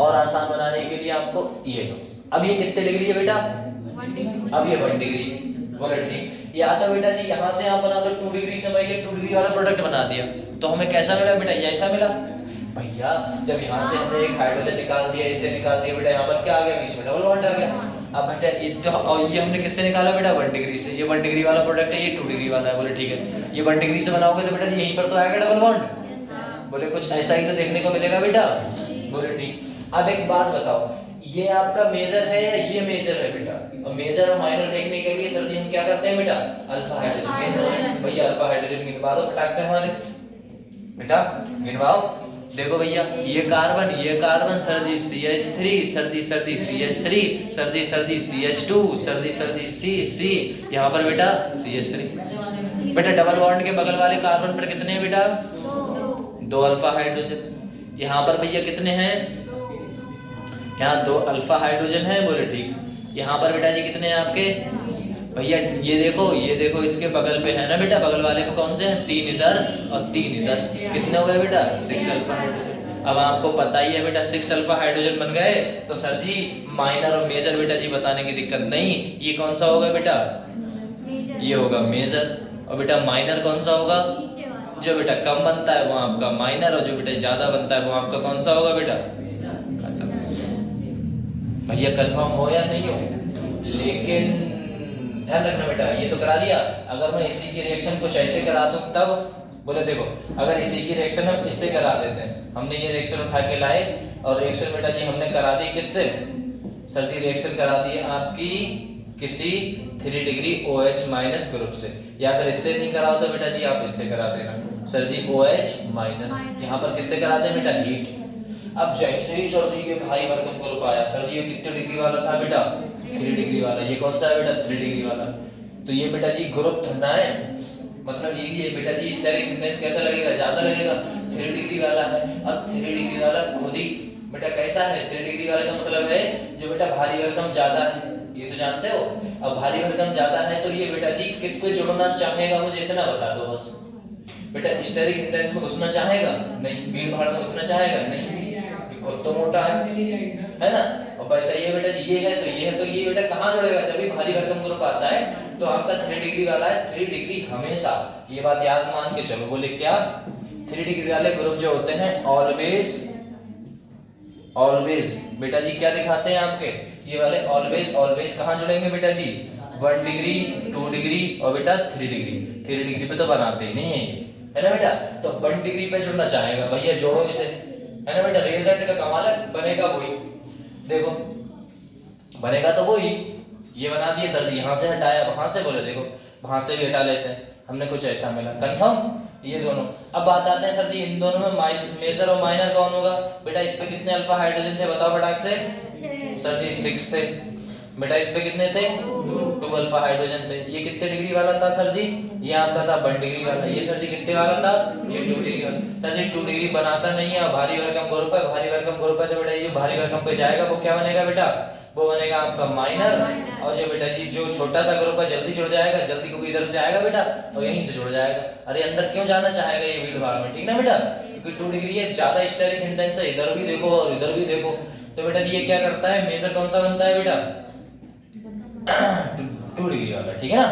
और आसान बनाने के लिए आपको ये लो, अब ये कितने डिग्री है बेटा, अब ये 1 डिग्री, बोले ठीक। या तो बेटा जी यहाँ से आप बना दो 2 डिग्री से, मैं ये 2 डिग्री वाला प्रोडक्ट बना दिया, तो हमें कैसा मिला बेटा, ये ऐसा मिला भैया। जब यहाँ से हमने एक हाइड्रोजन निकाल दिया, इसे निकाल दिया बेटा, यहाँ पर क्या आ गया, बीच में डबल बॉन्ड आ गया। अब बेटा ये तो, और ये हमने किससे निकाला बेटा, 1 डिग्री से, ये 1 डिग्री वाला प्रोडक्ट है, ये 2 डिग्री वाला है, बोले ठीक है। ये 1 डिग्री से बनाओगे तो बेटा यहीं पर तो आएगा डबल बॉन्ड, बोले कुछ ऐसा ही तो देखने को मिलेगा बेटा, बोले ठीक। अब एक बात बताओ, ये आपका मेजर है या ये मेजर है बेटा, और मेजर और माइनर देखने के लिए सर जी हम क्या करते हैं बेटा, अल्फा हाइड्रोजन, भैया अल्फा हाइड्रोजन गिनवा दो फटाक से हमारे बेटा, गिनवाओ। देखो भैया ये कार्बन सर जी CH3, सर जी CH3, सर जी CH2, सर जी C, यहाँ पर बेटा CH3। बेटा डबल बॉन्ड के बगल वाले कार्बन पर कितने हैं बेटा, 2 अल्फा हाइड्रोजन। यहाँ पर भैया कितने हैं, यहाँ 2 अल्फा हाइड्रोजन है, बोले ठीक। यहाँ पर बेटा जी कितने हैं आपके भैया, ये देखो इसके बगल पे है ना बेटा, बगल वाले पे कौन से हैं, 3 इधर और 3 इधर, कितने हो गए बेटा, 6 अल्फा हाइड्रोजन। अब आपको पता ही है बेटा 6 अल्फा हाइड्रोजन बन गए, तो सर जी माइनर और मेजर बेटा जी बताने की दिक्कत नहीं, ये कौन सा होगा बेटा, ये होगा मेजर, और बेटा माइनर कौन सा होगा, जो बेटा कम बनता है वो आपका माइनर, और जो बेटा ज्यादा बनता है वो आपका कौन सा होगा बेटा, भैया कंफर्म हो या नहीं हो। लेकिन ध्यान रखना बेटा, ये तो करा दिया, अगर मैं इसी की रिएक्शन कुछ ऐसे करा दूं तब, बोले देखो अगर इसी की रिएक्शन हम इससे करा देते हैं, हमने ये रिएक्शन उठा के लाए और रिएक्शन बेटा जी हमने करा दी किससे, सर जी रिएक्शन करा दी आपकी किसी 3 डिग्री OH माइनस ग्रुप से, या अगर इससे नहीं कराओ तो बेटा जी आप इससे करा देना, सर जी OH माइनस, यहाँ पर किससे कराते हैं बेटा, हीट। अब जैसे ही सर जी ये भारी भरकम ग्रुप आया, सर जी ये कितने डिग्री वाला था बेटा, 3 डिग्री वाला, ये कौन सा है बेटा, 3 डिग्री वाला, तो ये बेटा जी ग्रुप ठंडा है, मतलब ये बेटा जी स्टेरिक हिंडेंस कैसा लगेगा, ज्यादा लगेगा, 3 डिग्री वाला है। अब 3 डिग्री वाला खुद ही बेटा कैसा है, 3 डिग्री वाले का मतलब है जो बेटा भारी भरकम ज्यादा है, ये तो जानते हो। अब भारी भरकम ज्यादा है तो ये बेटा जी किस पे जुड़ना चाहेगा, मुझे इतना बता दो बस बेटा, स्टेरिक हिंडेंस में घुसना चाहेगा नहीं, भीड़ भाड़ में घुसना चाहेगा नहीं, खुद तो मोटा है ना, और वैसा ये बेटा ये है तो ये है, तो ये बेटा कहाँ जुड़ेगा, जब भी भारी भरकम ग्रुप आता है तो आपका 3 डिग्री वाला है, 3 डिग्री हमेशा, ये बात याद मान के चलो, बोले क्या, 3 डिग्री वाले ग्रुप जो होते हैं ऑलवेज बेटा जी क्या दिखाते हैं आपके, ये वाले ऑलवेज कहाँ जुड़ेंगे बेटा जी, 1 डिग्री 2 डिग्री और बेटा 3 डिग्री पे तो बनाते ही नहीं है ना बेटा, तो 1 डिग्री पे जुड़ना चाहेगा भैया, जोड़ो इसे, है ना बेटा, रिजल्ट का कमाल है, बनेगा वही, देखो बनेगा तो वही, ये बना दिए सर, यहाँ से हटाया वहां से, बोले देखो वहां से भी हटा लेते हैं, हमने कुछ ऐसा मिला, कंफर्म ये दोनों। अब बात आते हैं सर जी इन दोनों में मेजर और माइनर कौन होगा बेटा, इस पे कितने अल्फा हाइड्रोजन थे बताओ फटाक से, सर जी 6 थे बेटा, इस पे कितने थे, 2 अल्फा हाइड्रोजन थे, ये कितने डिग्री वाला था सर जी, ये आपका था 1 डिग्री वाला, ये सर जी कितने वाला था, ये 2 डिग्री वाला, सर जी 2 डिग्री बनाता नहीं है, भारी भरकम ग्रुप है, भारी भरकम ग्रुप है तो बेटा ये भारी भरकम पे जाएगा वो क्या बनेगा बेटा, वो बनेगा आपका माइनर। और जो बेटा जी जो छोटा सा ग्रुप है जल्दी जुड़ जाएगा, जल्दी क्योंकि इधर से आएगा बेटा और यहीं से जुड़ जाएगा। अरे अंदर क्यों जाना चाहेगा ये भीड़ भाड़ में, ठीक ना बेटा, क्योंकि 2 डिग्री है, ज्यादा स्टेरिक इंटेंस है, इधर भी देखो और इधर भी देखो। तो बेटा जी ये क्या करता है, मेजर कौन सा बनता है बेटा 2 डिग्री वाला, ठीक है ना।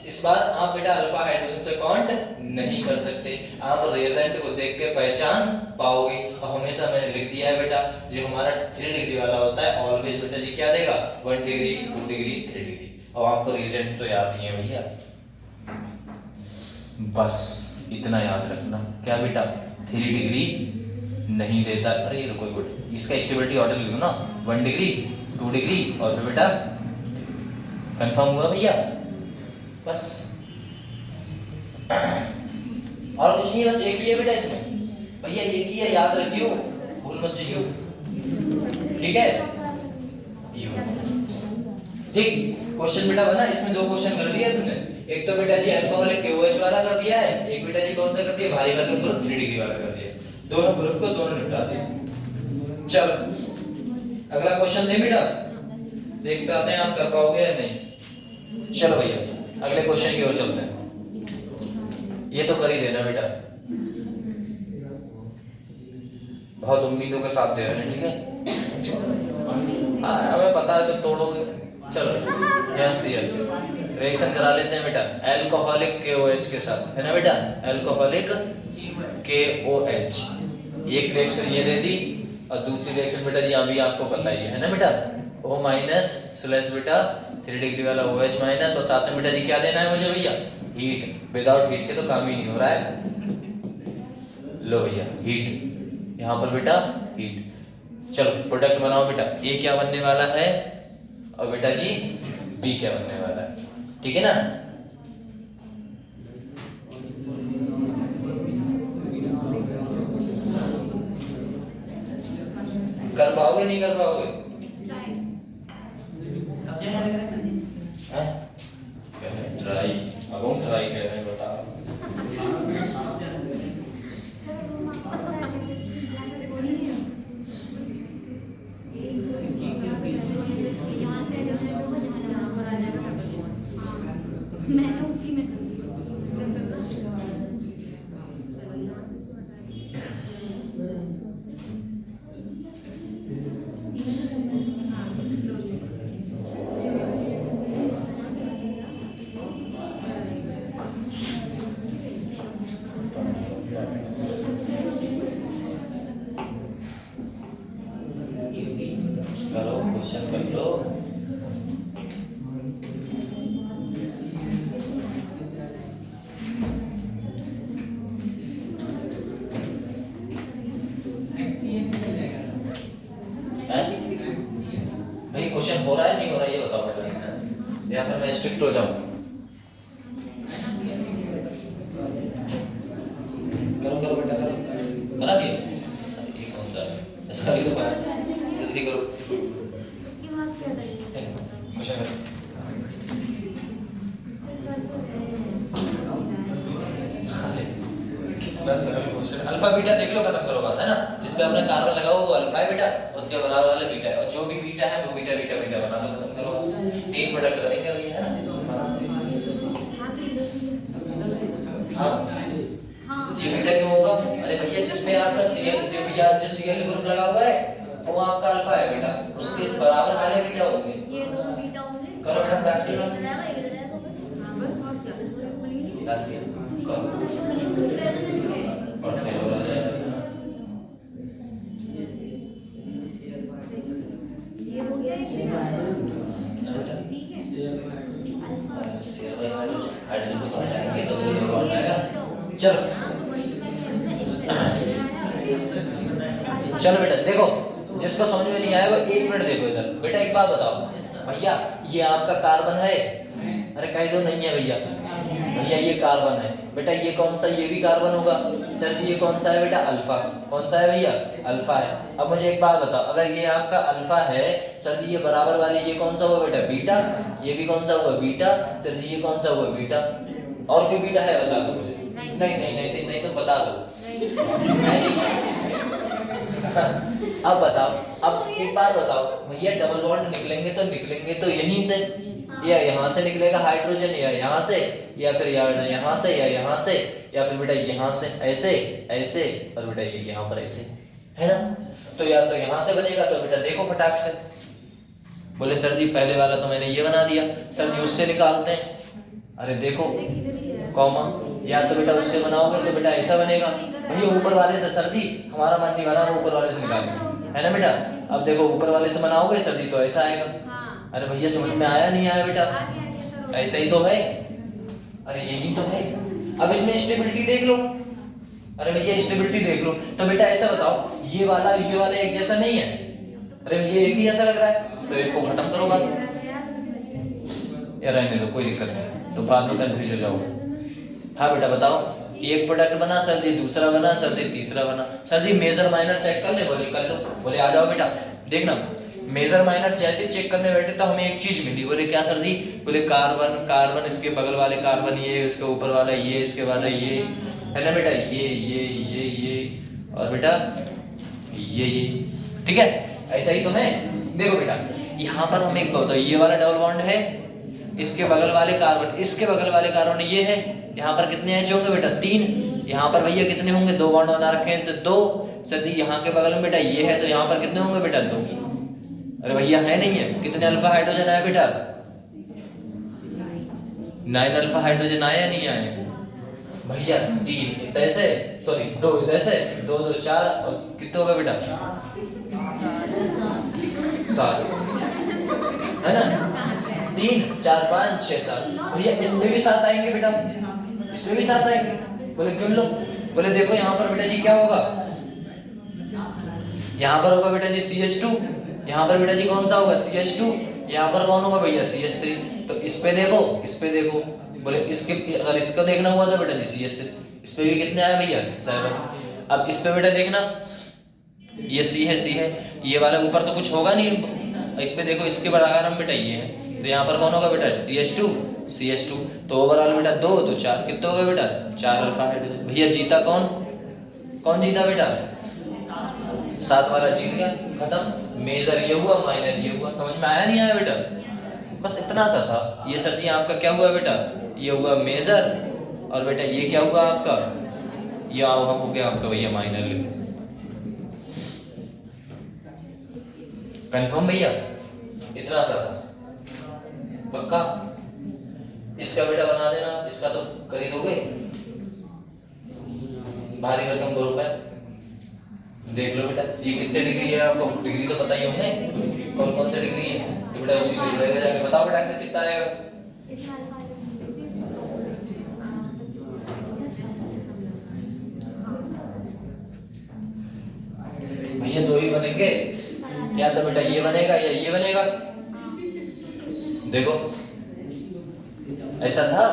इस बार आप बेटा अल्फा हाइड्रोजन से काउंट नहीं कर सकते, आप रिएजेंट को देख के पहचान पाओगे। और हमेशा मैंने लिख दिया है बेटा जो हमारा 3 डिग्री वाला होता है ऑलवेज बेटा जी क्या देगा 1 डिग्री 2 डिग्री 3 डिग्री। और आपको रिएजेंट तो याद नहीं है भैया, बस इतना याद रखना क्या बेटा 3 डिग्री नहीं देता। अरे रुको गुड, इसका स्टेबिलिटी ऑर्डर लिख दो ना 1 डिग्री 2 डिग्री और फिर बेटा कंफर्म हुआ भैया, बस और कुछ नहीं है, बस एक ही है बेटा इसमें भैया, एक ही है, याद रखियो, भूल मत जाइयो, ठीक है। ठीक क्वेश्चन बेटा बना, इसमें 2 क्वेश्चन कर लिए तुमने, एक तो बेटा जी अल्कोहलिक KOH वाला कर दिया है, एक बेटा जी कौन सा कर दिया भारी वाला ग्रुप 3 डिग्री वाला कर दिया, दोनों ग्रुप को दोनों निपटा दिए। चलो अगला क्वेश्चन दे बेटा, देखते आते हैं आप कर पाओगे या नहीं। चलो भैया अगले क्वेश्चन की ओर चलते हैं, ये तो कर ही देना बेटा, बहुत उम्मीदों के साथ दे रहे हैं, ठीक है। हमें पता है तो तोड़ोगे। चलो यहाँ Cl रिएक्शन करा लेते हैं बेटा अल्कोहलिक KOH के साथ, है ना बेटा, अल्कोहलिक KOH। एक रिएक्शन ये दे दी और दूसरी रिएक्शन बेटा जी अभी आपको पता ही है ना बेटा, O माइनस स्लैश बेटा 3 डिग्री वाला OH माइनस, और साथ में बेटा जी क्या देना है मुझे भैया हीट। विदाउट हीट के तो काम ही नहीं हो रहा है, लो भैया हीट, यहाँ पर बेटा हीट। चलो प्रोडक्ट बनाओ बेटा, A क्या बनने वाला है और बेटा जी B क्या बनने वाला है, ठीक है ना। कर पाओगे नहीं कर पाओगे, ट्राई, अब हम ट्राई कर रहे हैं बताओ। करो क्वेश्चन कर लो। भाई क्वेश्चन हो रहा है नहीं हो रहा है ये बताओ बेटा, या फिर मैं स्ट्रिक्ट हो जाऊं। करो करो बेटा करो, करा दियो, ये कौन सा है ऐसा ही तो जल्दी करो क्वेश्चन करो। कितना सरल क्वेश्चन, अल्फा बीटा देख लो खत्म करो बात, है ना, जिस पे आपने कार्बन लगा वो अल्फा है बेटा, उसके बराबर वाला बीटा है, और जो भी बीटा है वो बीटा बीटा बीटा बना दो, खत्म करो। 3 प्रोडक्ट करेंगे भैया, है ना। हाँ ये बीटा क्यों होगा, अरे भैया जिसमें आपका Cl जो भैया जो Cl ग्रुप लगा हुआ है वो आपका अल्फा है बेटा, उसके बराबर वाले बीटा होंगे, ये दोनों बीटा होंगे। करो बेटा प्रैक्टिस पढ़ते हो रहा है, ये हो गया ठीक है। हाइड्रोजन को हटाएंगे तो ये आएगा। चलो चलो बेटा देखो, जिसको समझ में नहीं आया वो 1 मिनट देखो इधर। बेटा एक बात बताओ भैया, ये आपका कार्बन है, अरे कह दो नहीं है भैया, भैया ये कार्बन है बेटा, ये कौन सा, ये भी कार्बन होगा सर जी, ये कौन सा है बेटा अल्फा, कौन सा है भैया अल्फा है। अब मुझे एक बात बताओ, अगर ये आपका अल्फा है सर जी, ये बराबर वाले ये कौन सा हुआ बेटा बीटा, ये भी कौन सा हुआ बीटा सर जी, ये कौन सा हुआ बीटा, और कोई बीटा है बता दो मुझे। नहीं नहीं नहीं नहीं, नहीं तो बता दो। अब बताओ, अब एक बात बताओ भैया, डबल बॉन्ड निकलेंगे तो यहीं से, या यहाँ से निकलेगा हाइड्रोजन, या यहाँ से, या फिर यहाँ से, या यहाँ से, या फिर बेटा यहाँ से, ऐसे ऐसे, और बेटा ये यहाँ पर ऐसे, है ना। तो या तो यहाँ से बनेगा, तो बेटा देखो फटाक से। बोले सर जी पहले वाला तो मैंने ये बना दिया, सर जी उससे निकालते हैं। अरे देखो कॉमा, या तो बेटा उससे बनाओगे तो बेटा ऐसा बनेगा, भैया ऊपर वाले से सर जी हमारा मन नहीं बना, ऊपर वाले से निकालेंगे, है ना बेटा। अब देखो ऊपर वाले से बनाओगे सर जी तो ऐसा आएगा। अरे भैया समझ में आया नहीं आया बेटा, ऐसा ही तो है, अरे यही तो है। अब इसमें स्टेबिलिटी देख लो, अरे भैया स्टेबिलिटी देख लो, तो बेटा ऐसा बताओ ये वाला एक जैसा नहीं है, अरे भैया एक ही जैसा लग रहा है, तो एक को खत्म करो बात, या रहने दो कोई दिक्कत नहीं, तो बाद में कंफ्यूज हो जाओगे। हाँ बेटा बताओ, एक प्रोडक्ट बना सर जी, दूसरा बना सर जी, तीसरा बना सर जी, मेजर माइनर चेक कर ले, बोले कर लो, बोले आ जाओ बेटा। देखना मेजर माइनर जैसे चेक करने बैठे तो हमें एक चीज मिली, बोले क्या सर जी, बोले कार्बन इसके बगल वाले कार्बन ये, इसके ऊपर वाला ये, इसके वाला ये, है ना बेटा, ये और बेटा ये, ठीक है, ऐसा ही तो है। देखो बेटा यहाँ पर हमें एक बताओ, ये वाला डबल बॉन्ड है, इसके बगल वाले कार्बन, इसके बगल वाले कार्बन ये है, यहाँ पर कितने एच होंगे बेटा 3, यहाँ पर भैया कितने होंगे, 2 बॉन्ड बना रखे हैं तो 2, सर जी यहाँ के बगल में बेटा ये है तो यहाँ पर कितने होंगे बेटा 2, अरे भैया है नहीं है, कितने अल्फा हाइड्रोजन आए बेटा 9 अल्फा हाइड्रोजन आए या नहीं आए भैया, 3 इधर से, सॉरी 2 इधर से, 2 2 4, और कितने हो गए बेटा 7, है ना, 3 4 5 6 7, भैया इसमें भी 7 आएंगे बेटा, इसमें भी 7 आएंगे, बोले क्यों लो, बोले देखो यहाँ पर बेटा जी क्या होगा, यहाँ पर होगा बेटा जी CH2, यहाँ पर बेटा जी कौन सा होगा CH2, यहाँ पर कौन होगा भैया CH3, तो इस पे देखो, बोले इसके अगर इसका देखना हुआ तो बेटा जी CH3, इस पे भी कितने आए भैया 7। अब इस पे बेटा देखना ये C है, ये वाला ऊपर तो कुछ होगा नहीं, इस पे देखो इसके बराबर हम बेटा ये है, तो यहाँ पर कौन होगा बेटा CH2, तो ओवरऑल बेटा 2 2 4, कितने हो गए बेटा 4 अल्फा हाइड्रोजन। भैया जीता कौन जीता बेटा 7 वाला जीत गया, खत्म। मेजर ये हुआ, माइनर ये हुआ, समझ में आया नहीं आया बेटा, बस इतना सा था। ये सर जी आपका क्या हुआ बेटा, ये हुआ मेजर, और बेटा ये क्या हुआ आपका, ये हो गया आपका भैया माइनर। कंफर्म भैया, इतना सा पक्का। इसका बेटा बना देना, इसका तो कर ही दोगे, भारी भरकम ग्रुप है, देख लो बेटा ये कितने डिग्री है, आपको डिग्री तो पता ही होंगे कौन से डिग्री है, तो बेटा उसी में जुड़ेगा जाके, बताओ बेटा इससे कितना आएगा। भैया 2 ही बनेंगे, या तो बेटा ये बनेगा या ये बनेगा, देखो ऐसा था,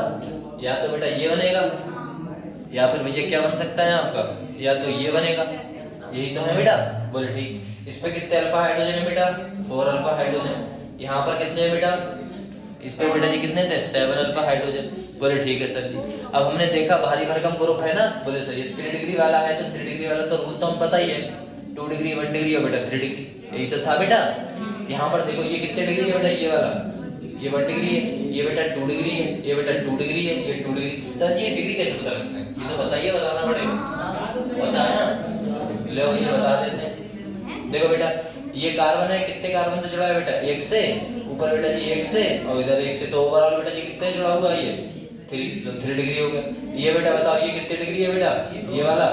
या तो बेटा ये बनेगा, या फिर भैया क्या बन सकता है आपका, या तो ये बनेगा, यही तो है बेटा, बोले ठीक। इस पे कितने अल्फा हाइड्रोजन है बेटा 4 अल्फा हाइड्रोजन, यहाँ पर कितने हैं बेटा, इस पे बेटा जी कितने थे 7 अल्फा हाइड्रोजन, बोले ठीक है सर जी। अब हमने देखा भारी भरकम ग्रुप है ना, बोले सर ये 3 डिग्री वाला है, तो 3 डिग्री वाला तो रूल तो हम पता ही है, 2 डिग्री 1 डिग्री और बेटा 3 डिग्री, यही तो था बेटा। यहाँ पर देखो ये कितने डिग्री है बेटा, ये वाला ये 1 डिग्री है, ये बेटा 2 डिग्री है, ये बेटा 2 डिग्री है, ये 2 डिग्री। सर ये डिग्री कैसे पता करते हैं, ये तो बताइए, बताना पड़ेगा, पता है ना, लो ये बता देते हैं। देखो बेटा ये कार्बन है, कितने कार्बन से जुड़ा है बेटा 1 से, ऊपर बेटा जी 1 से और इधर 1 से, तो ओवरऑल बेटा जी कितने जुड़ा हुआ है ये 3 डिग्री हो गया। ये बेटा बताओ ये कितने डिग्री है बेटा, ये वाला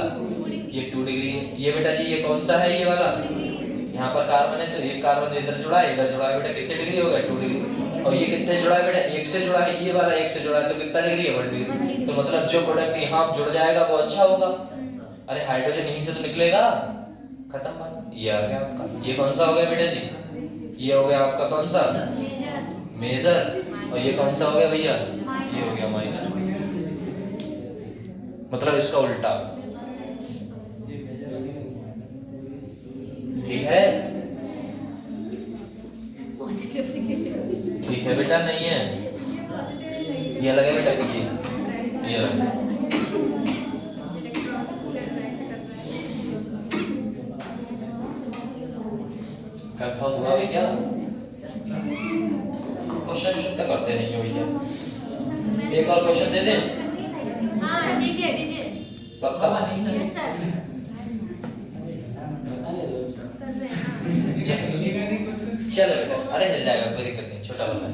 ये 2 डिग्री है। ये बेटा जी ये कौन सा है, ये वाला, यहाँ पर कार्बन है तो एक कार्बन इधर जुड़ा है, इधर जुड़ा है बेटा, कितने डिग्री हो गया 2 डिग्री। और ये कितने जुड़ा है बेटा 1 से जुड़ा है, ये वाला 1 से जुड़ा है तो कितना डिग्री है 1 डिग्री। तो मतलब जो प्रोडक्ट यहाँ जुड़ जाएगा वो अच्छा होगा। अरे हाइड्रोजन यहीं से तो निकलेगा, खत्म बात। ये आ गया आपका, ये कौन सा हो गया बेटा जी, ये हो गया आपका कौन सा मेजर, और ये कौन सा हो गया भैया, ये हो गया माइनर, मतलब इसका उल्टा। ठीक है, ठीक है बेटा, नहीं है ये लगे बेटा, ये लगे। कंफर्म हुआ भैया? क्वेश्चन शुरू तो करते नहीं हो भैया। एक और क्वेश्चन दे दें? हाँ दीजिए दीजिए। पक्का? Yes sir. चलो बेटा, अरे मिल जाएगा, कोई दिक्कत नहीं, छोटा वाला है।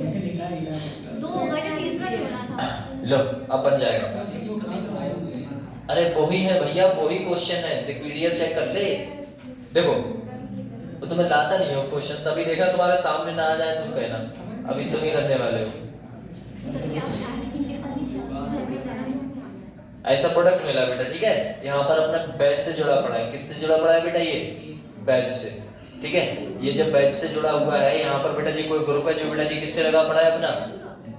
दो हो गए थे, तीसरा नहीं होना था। लो अब बन जाएगा। अरे वही है भैया, वही क्वेश्चन है, देख पीडीएफ चेक कर ले। देखो वो तुम्हें लाता नहीं हो क्वेश्चन, अभी देखा तुम्हारे सामने ना आ जाए तुम कहना, अभी तुम ही करने वाले हो। सर क्या बता रही है? ऐसा प्रोडक्ट मिला बेटा, ठीक है। यहाँ पर अपना बैच से जुड़ा पड़ा है, किससे जुड़ा पड़ा है बेटा? ये बैच से, ठीक है। ये जब बैच से जुड़ा हुआ है, यहाँ पर बेटा जी कोई ग्रुप है जो बेटा जी किससे लगा पड़ा है? अपना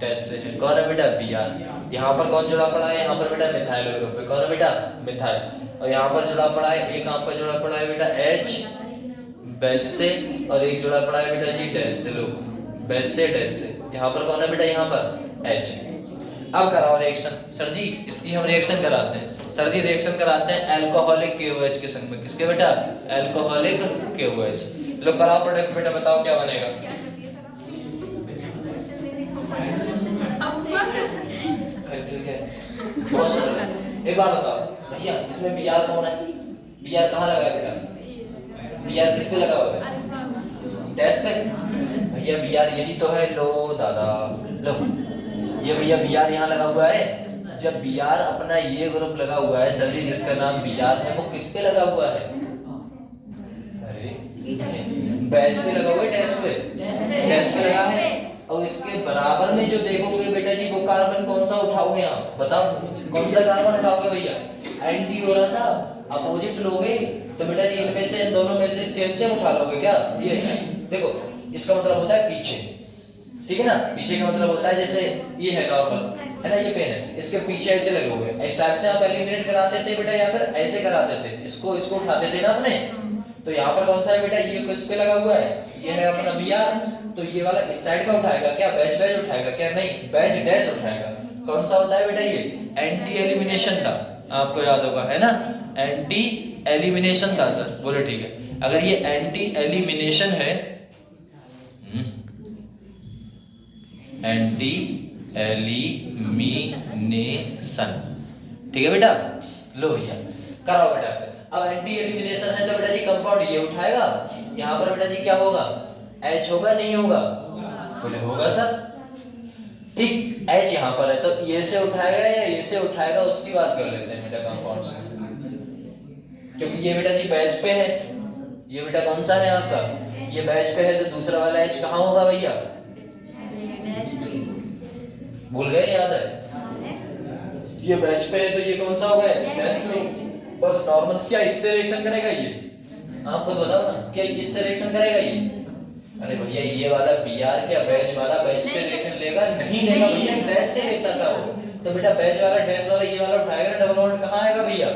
डैश से है। कौन है बेटा? बीआर। यहाँ पर कौन जुड़ा पड़ा है? यहाँ पर बेटा मिथाइल ग्रुप है। कौन है बेटा? मिथाइल। और यहाँ पर जुड़ा पड़ा है, एक आपका जुड़ा पड़ा है बेटा एच बैच से, और एक जुड़ा पड़ा है बेटा जी डैश से। लो बैच से डैश से, यहाँ पर कौन है बेटा? यहाँ पर एच। अब कराओ रिएक्शन। सर जी इसकी हम रिएक्शन कराते हैं। सर जी रिएक्शन कराते हैं अल्कोहलिक KOH के संग में। किसके बेटा? Alcoholic KOH। लो कराओ प्रोडक्ट बेटा, बताओ क्या बनेगा? ठीक है, बहुत सरल है। एक बार बताओ भैया, इसमें बीआर कौन है? बीआर कहाँ लगा है बेटा? बीआर किस पे लगा हुआ है? डैश पे। भैया बीआर यही तो है। लो दादा, लो ये भैया बीआर यहाँ लगा हुआ है। जब बीआर अपना ये ग्रुप लगा हुआ है सर जी, जिसका नाम बीआर है, वो किस पे लगा हुआ है? अरे बैच पे लगा हुआ है, डैश पे। डैश पे लगा है। और इसके बराबर में जो देखोगे बेटा जी, वो कार्बन कौन सा उठाओगे? आप बताओ कौन सा कार्बन उठाओगे भैया? एंटी हो रहा था, अपोजिट लोगे तो बेटा जी इनमें से, इन दोनों में से सेम उठा लोगे क्या? ये देखो, इसका मतलब होता है पीछे, ठीक है ना। पीछे का मतलब होता है जैसे ये है नॉर्मल, है ना, ये पेन है, इसके पीछे ऐसे लगे हुए हैं। इस टाइप से आप एलिमिनेट कराते थे बेटा, या फिर ऐसे कराते थे, इसको उठाते थे ना अपने। तो यहाँ पर कौन सा है बेटा? ये किस पे लगा हुआ है? ये है अपना बीआर। तो ये वाला इस साइड का उठाएगा क्या? बैच उठाएगा क्या? नहीं, बैच डैश उठाएगा। कौन सा होता है बेटा? ये एंटी एलिमिनेशन था, आपको याद होगा, है ना। एंटी एलिमिनेशन था सर, बोले ठीक है। अगर ये एंटी एलिमिनेशन है, एंटी एलिमिनेशन, ठीक है बेटा। लो भैया कराओ बेटा से। अब एंटी एलिमिनेशन है तो बेटा जी कंपाउंड ये उठाएगा, यहाँ पर बेटा जी क्या होगा? H होगा नहीं होगा? बोले होगा सर, ठीक। H यहाँ पर है तो ये से उठाएगा या ये से उठाएगा, उसकी बात कर लेते हैं बेटा कंपाउंड से। क्योंकि ये बेटा जी बैच पे है, ये बेटा कौन सा है आपका? ये बैच पे है, तो दूसरा वाला H कहाँ होगा भैया? भूल गए? याद है? ये बैच पे है तो ये कौन सा होगा? H पे। बस नॉर्मल। क्या इससे रिएक्शन करेगा ये? आप खुद बताओ ना, क्या इससे रिएक्शन करेगा ये? अरे भैया ये वाला बीआर क्या बैच वाला बैच से रिएक्शन लेगा? नहीं लेगा भैया, डैश से लेता था वो। तो बेटा बैच वाला डैश वाला ये वाला उठाएगा, डबल बॉन्ड कहाँ आएगा भैया?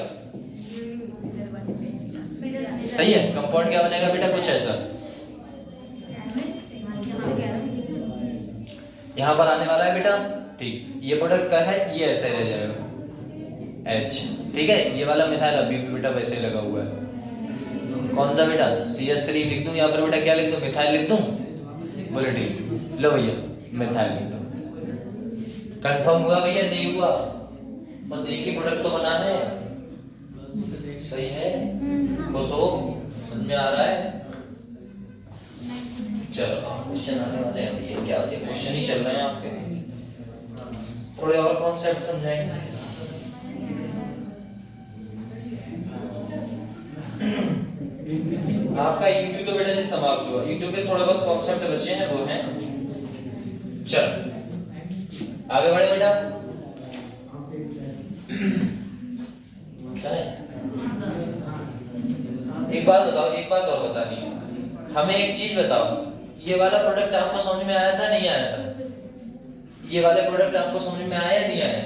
सही है। कंपाउंड क्या बनेगा बेटा? कुछ ऐसा यहाँ पर आने वाला है बेटा, ठीक। ये प्रोडक्ट का है, ये ऐसे रह जाएगा H, ठीक है। ये वाला मिथाइल अभी भी बेटा वैसे लगा हुआ है। कौन सा बेटा? CH3 लिख दूं, यहाँ पर बेटा क्या लिख दूं? मिथाइल लिख दूं? बोले ठीक। लो भैया मिथाइल लिख दो। कंफर्म हुआ भैया? नहीं हुआ? बस एक ही प्रोडक्ट तो बना है, सही है। बस हो, समझ में आ रहा है? चलो क्वेश्चन आने वाले हैं भैया, क्या ये क्वेश्चन ही चल रहे हैं आपके, थोड़े और कॉन्सेप्ट समझाएंगे। आपका YouTube तो बेटा जी समाप्त हुआ। YouTube पे थोड़े बहुत कॉन्सेप्ट बचे हैं, वो हैं। चलो आगे बढ़े बेटा, चले। एक बात बताओ, एक बात और बतानी है हमें, एक चीज बताओ, ये वाला प्रोडक्ट आपको समझ में आया था नहीं आया था? ये वाले प्रोडक्ट आपको समझ में आया नहीं आया?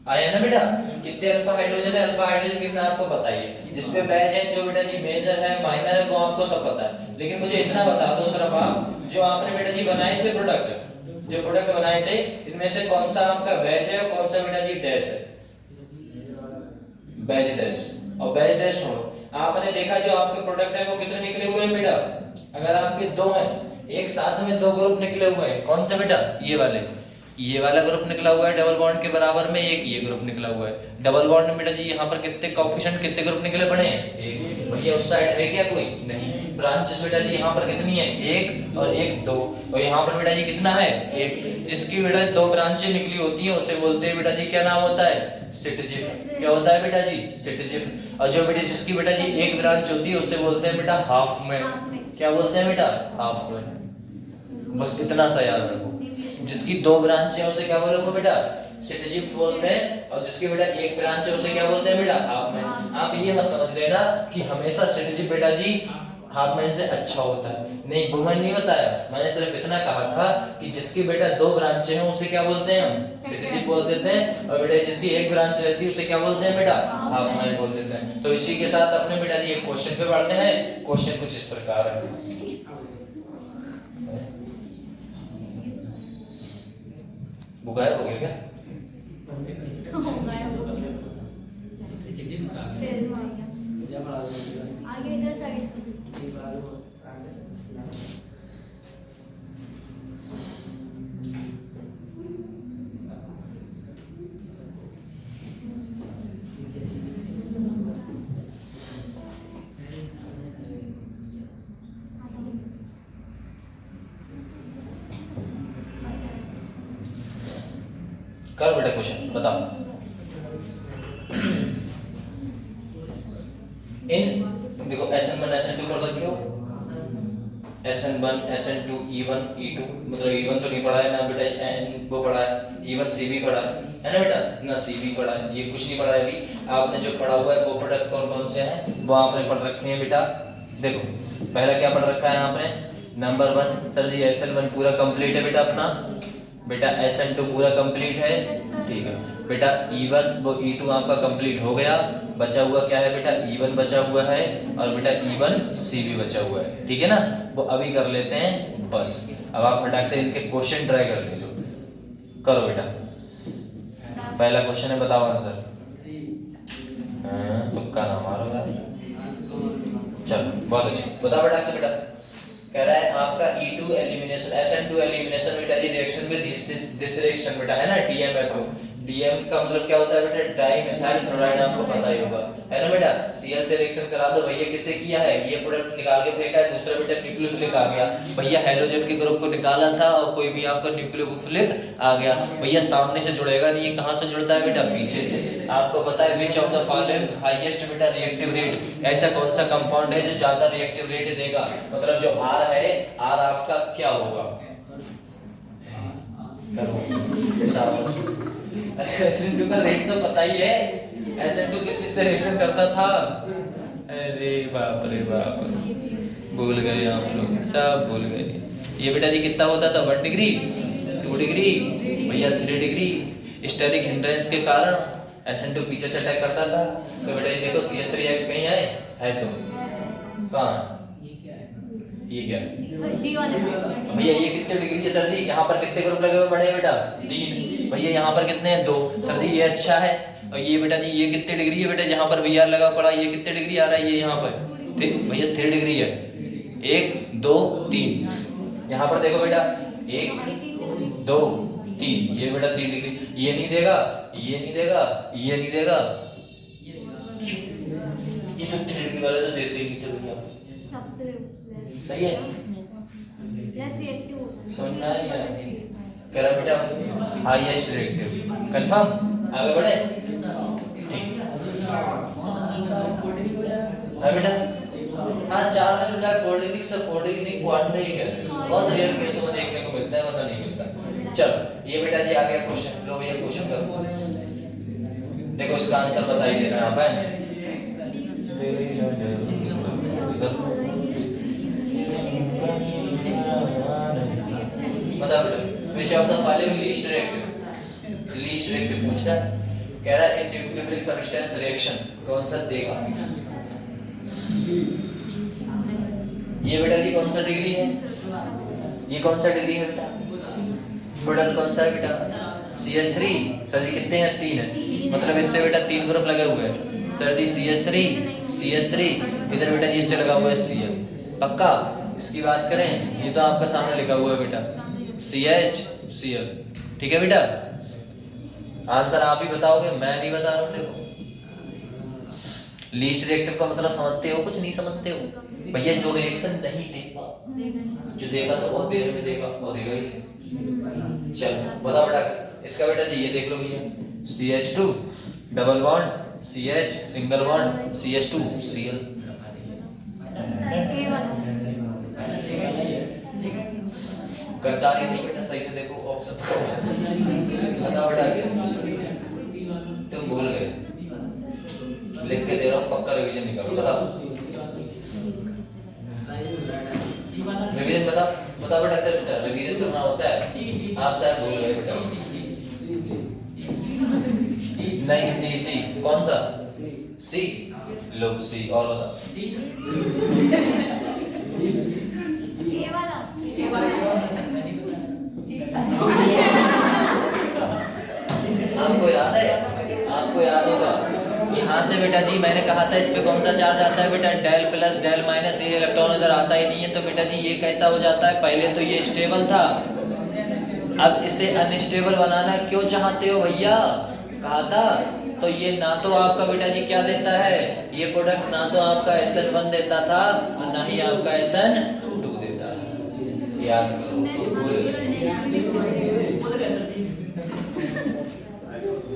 आया ना बेटा? कितने अल्फा हाइड्रोजन है? अल्फा हाइड्रोजन कितना आपको पता ही है। जिसपे बैच है, जो बेटा जी मेजर है, माइनर है, वो आपको सब पता है। लेकिन मुझे इतना बता दो सिर्फ आप, जो आपने बेटा जी बनाए थे प्रोडक्ट, जो प्रोडक्ट बनाए थे, इनमें से कौन सा आपका बैच है और कौन सा बेटा जी डैश है? बैच डैश और बैच डैश छोड़ो। आपने देखा जो आपके प्रोडक्ट है वो कितने निकले हुए हैं बेटा? अगर आपके दो हैं, एक साथ में दो ग्रुप निकले हुए हैं, कौन से बेटा? ये वाला ग्रुप निकला हुआ है डबल बॉन्ड के बराबर में, एक ये ग्रुप निकला हुआ है। डबल बॉन्ड में बेटा जी यहाँ पर कितने कोएफिशिएंट, कितने ग्रुप निकले पड़े हैं? एक। भैया उस साइड है क्या कोई? नहीं। ब्रांचेस बेटा जी यहाँ पर कितनी है? एक और एक दो। और यहाँ पर बेटा जी कितना है? एक। जिसकी बेटा दो ब्रांचें निकली होती हैं उसे बोलते हैं बेटा जी, क्या नाम होता है? सिटजिफ। क्या होता है बेटा जी? सिटजिफ। और जो बेटा जिसकी बेटा जी एक ब्रांच होती है उसे बोलते हैं बेटा हाफ में। क्या बोलते हैं बेटा? हाफ में। बस इतना सा याद रखो। जिसकी दो ब्रांच है उसे क्या बोलोगे बेटा? सिटजिफ बोलते हैं। और जिसकी बेटा एक ब्रांच है उसे क्या बोलते हैं बेटा? Half man. आप ये मत समझ लेना कि हमेशा सिटजिफ बेटा जी हाफ मैन से अच्छा होता है, नहीं वो मैंने नहीं बताया। मैंने सिर्फ इतना कहा था कि जिसकी बेटा दो ब्रांचें हैं उसे क्या बोलते हैं हम? सिटजिफ बोल देते हैं। और बेटा जिसकी एक ब्रांच रहती है उसे क्या बोलते हैं बेटा? हाफ मैन बोल देते हैं। तो इसी के साथ अपने बेटा जी एक क्वेश्चन पे बढ़ते हैं। क्वेश्चन कुछ इस प्रकार है। वो गायब हो गया क्या? आगे इधर साइड कर बेटा क्वेश्चन बताओ। इन देखो SN1 SN2 पर रखे हो, SN1 SN2 E1 E2, मतलब E1 तो नहीं पढ़ा है ना बेटा, N वो पढ़ा है, E1 CV पढ़ा है ना बेटा? ना CV पढ़ा है, ये कुछ नहीं पढ़ा है अभी। आपने जो पढ़ा हुआ है वो प्रोडक्ट कौन कौन से हैं वो आपने पढ़ रखे हैं बेटा। देखो पहला क्या पढ़ रखा है आपने? नंबर 1 सर जी SN1 पूरा कंप्लीट है बेटा अपना। बेटा SN2 पूरा कंप्लीट है, ठीक है बेटा। E1 वो E2 आपका कंप्लीट हो गया, बचा हुआ क्या है बेटा? E1 बचा हुआ है और बेटा E1 CV बचा हुआ है, ठीक है ना? वो अभी कर लेते हैं बस। अब आप फटाक से इनके क्वेश्चन ट्राई कर लीजिए। करो बेटा। पहला क्वेश्चन है, बताओ आंसर। तुक्का ना मारो यार। चलो बहुत अच्छे, बताओ फटाक से बेटा। कह रहा है आपका E2 एलिमिनेशन, SN2 एलिमिनेशन बेटा जी रिएक्शन विद दिस रिएक्शन बेटा, है ना? DMFO। DM का मतलब क्या होता है बेटा? डाई मिथाइल फ्लोराइड, आपको पता ही होगा, है ना बेटा? Cl से रिएक्शन करा दो भैया। किससे किया है? ये प्रोडक्ट निकाल के फेंका है, दूसरा बेटा न्यूक्लियोफिलिक आ गया भैया। हैलोजन के ग्रुप को निकाला था और कोई भी आपका न्यूक्लियोफिलिक आ गया भैया। सामने से जुड़ेगा नहीं, ये कहां से जुड़ता है बेटा? पीछे से। आपको पता है which of the following highest बेटा रिएक्टिव रेट, ऐसा कौन सा कंपाउंड है जो ज्यादा रिएक्टिव रेट देगा? मतलब जो R है, R आपका क्या होगा? SN2 का रेट तो पता ही है। SN2 किस किस से रिएक्शन करता था? अरे बाप रे बाप, भूल गए आप लोग, सब भूल गए। ये बेटा जी कितना होता था? 1 डिग्री, 2 डिग्री भैया, 3 डिग्री। स्टेरिक हिंड्रेंस के कारण SN2 पीछे से अटैक करता था। तो बेटा ये देखो CH3X कहीं है तो कहाँ? ये क्या भैया? ये कितने डिग्री है सर जी? यहाँ पर कितने ग्रुप लगे हुए बड़े बेटा? 3 भैया। यहाँ पर कितने हैं? 2 सर जी। ये अच्छा है। और ये बेटा जी ये कितने डिग्री है बेटा? जहाँ पर VR लगा पड़ा ये कितने डिग्री आ रहा है? ये यहाँ पर भैया 3 डिग्री है। 1 2 3। यहाँ पर देखो बेटा 1 2 3, ये बेटा 3 डिग्री। ये नहीं देगा, ये नहीं देगा, ये नहीं देगा, ये तो 3 डिग्री वाले तो देते ही नहीं थे भैया। सही है, सुनना है कह रहा बेटा हाईएस्ट रिएक्टिव कंफर्म। आगे बढ़े है बेटा। हाँ 4 से जुड़ा 4 डिग्री से 4 डिग्री नहीं, क्वाड्रेटिक है, बहुत रेयर केसों में देखने को मिलता है, वरना नहीं मिलता। चलो ये बेटा जी आ गया क्वेश्चन। लो भैया क्वेश्चन करो, देखो इसका आंसर बता ही देना आप है। बता बेटा which of the following least reactive पूछ रहा है। कह रहा है in nucleophilic substance reaction कौन सा देगा? ये बेटा जी कौन सा डिग्री है? ये कौन सा डिग्री है बेटा? प्रोडक्ट कौन सा है बेटा? CH3 सर जी कितने हैं? 3 है। मतलब इससे बेटा 3 ग्रुप लगे हुए हैं। सर जी CH3 CH3 इधर बेटा जी इससे लगा हुआ है Cl। पक्का? इसकी बात करें, ये तो आपका सामने लिखा हुआ है बेटा CH Cl। ठीक है बेटा, आंसर आप ही बताओगे, मैं नहीं बता रहा हूँ। देखो लीस्ट रिएक्टिव का मतलब समझते हो, कुछ नहीं समझते हो भैया। जो रिएक्शन नहीं देगा, जो देगा तो बहुत देर में देगा, वो देगा ही। चलो बताओ बेटा, इसका बेटा जी ये देख लो भैया, CH2 double bond CH single bond CH2 Cl। गद्दारी नहीं बेटा, सही से देखो ऑप्शन। बताओ बेटा, तुम भूल गए, लिख के दे रहा हूँ, पक्का रिवीजन निकालो। बताओ रिवीजन, बताओ बेटा, सर रिवीजन करना होता है, आप शायद भूल गए बेटा। नहीं सी कौन सा सी? लो सी, और बताओ आपको याद है? आपको याद होगा यहाँ से बेटा जी मैंने कहा था इस पे कौन सा चार्ज आता है बेटा, डेल प्लस डेल माइनस, ये इलेक्ट्रॉन इधर आता ही नहीं है, तो बेटा जी ये कैसा हो जाता है? पहले तो ये स्टेबल था, अब इसे अनस्टेबल बनाना क्यों चाहते हो भैया? कहा था तो ये ना तो आपका बेटा जी क्या देता है, ये प्रोडक्ट ना तो आपका SN1 देता था और ना ही आपका SN2 देता है। याद करो तो भूल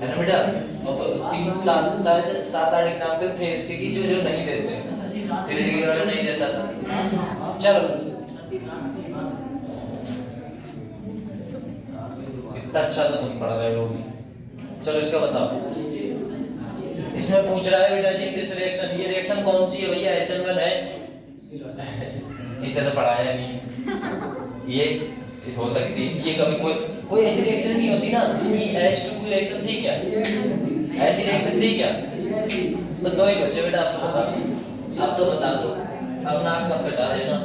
है ना बेटा। और 3 7 8 एग्जाम्पल थे इसके की जो नहीं देते, धीरे धीरे वाला नहीं देता था। चलो इतना अच्छा तो नहीं पढ़ रहे हो भी। चलो इसका बताओ, इसमें पूछ रहा है बेटा जी दिस रिएक्शन, ये रिएक्शन कौन सी है भैया? SN1 है, इसे तो पढ़ाया नहीं। ये हो सकती है, ये कभी कोई ऐसी रिएक्शन नहीं होती ना, ये H2 की रिएक्शन थी क्या? ऐसी रिएक्शन थी क्या? तो दो ही बचे बेटा, आप तो बता दो, आप तो बता दो, अब नाक मत कटा देना।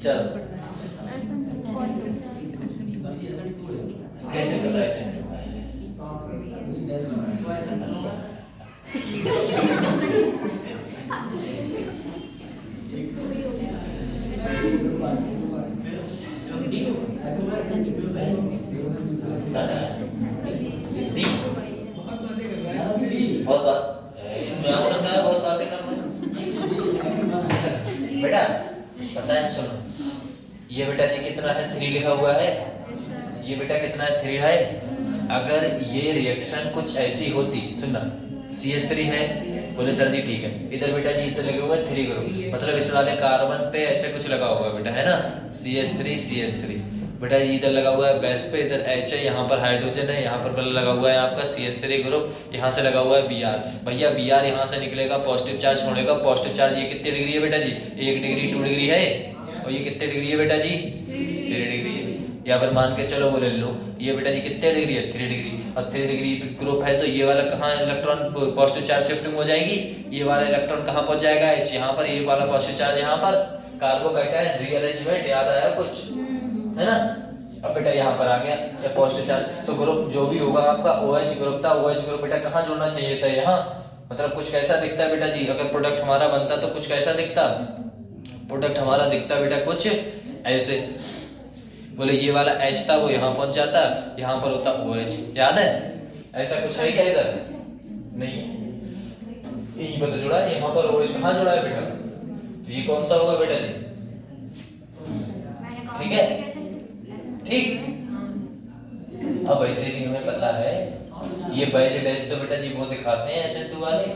चलो कैसे पता है इसे? बहुत बात इसमें आ सकता है, बहुत बातें कर रहे बेटा। पता है, सुनो, ये बेटा जी कितना है? 3 लिखा हुआ है। ये बेटा कितना है? 3 है। अगर ये रिएक्शन कुछ ऐसी होती, सुनना, CH3 है, बोले सर जी ठीक है, इधर बेटा जी इधर लगे हुए 3 ग्रुप, मतलब इस वाले कार्बन पे ऐसे कुछ लगा हुआ है बेटा, है ना, CH3 बेटा जी इधर लगा हुआ है बेस पे, इधर H है, यहाँ पर हाइड्रोजन है, यहाँ पर लगा हुआ है आपका CH3 ग्रुप, यहाँ से लगा हुआ है Br। भैया Br यहाँ से निकलेगा, पॉजिटिव चार्ज छोड़ेगा, पॉजिटिव चार्ज ये कितने डिग्री है बेटा जी? 1 डिग्री 2 डिग्री है, और ये कितने डिग्री है बेटा जी? 3 डिग्री है। या फिर मान के चलो बोले लो, ये बेटा जी कितने डिग्री है? 3 डिग्री, और 3 डिग्री ग्रुप है, तो ये वाला कहाँ इलेक्ट्रॉन पॉजिटिव चार्ज शिफ्टिंग हो जाएगी, ये वाला इलेक्ट्रॉन कहाँ पहुंच जाएगा? H यहाँ पर, ये वाला पॉजिटिव चार्ज यहाँ पर, कार्बोकैटायन रीअरेंजमेंट याद आया कुछ, है ना? अब बेटा यहाँ पर आ गया या पॉजिटिव चार्ज, तो ग्रुप जो भी होगा आपका OH ग्रुप था, OH ग्रुप बेटा कहाँ जुड़ना चाहिए था? यहाँ, मतलब कुछ कैसा दिखता है बेटा जी? अगर प्रोडक्ट हमारा बनता तो कुछ कैसा दिखता? प्रोडक्ट हमारा दिखता बेटा कुछ ऐसे, बोले ये वाला H था वो यहाँ पहुंच जाता, यहाँ पर होता OH, याद है? ऐसा कुछ है क्या इधर? नहीं, यही पर तो जुड़ा है, यहाँ पर OH कहाँ जुड़ा है बेटा? तो ये कौन सा होगा बेटा जी? ठीक है, ठीक। अब ऐसे भी हमें पता है, ये बैच डैश तो बेटा जी वो दिखाते हैं SN2 वाले,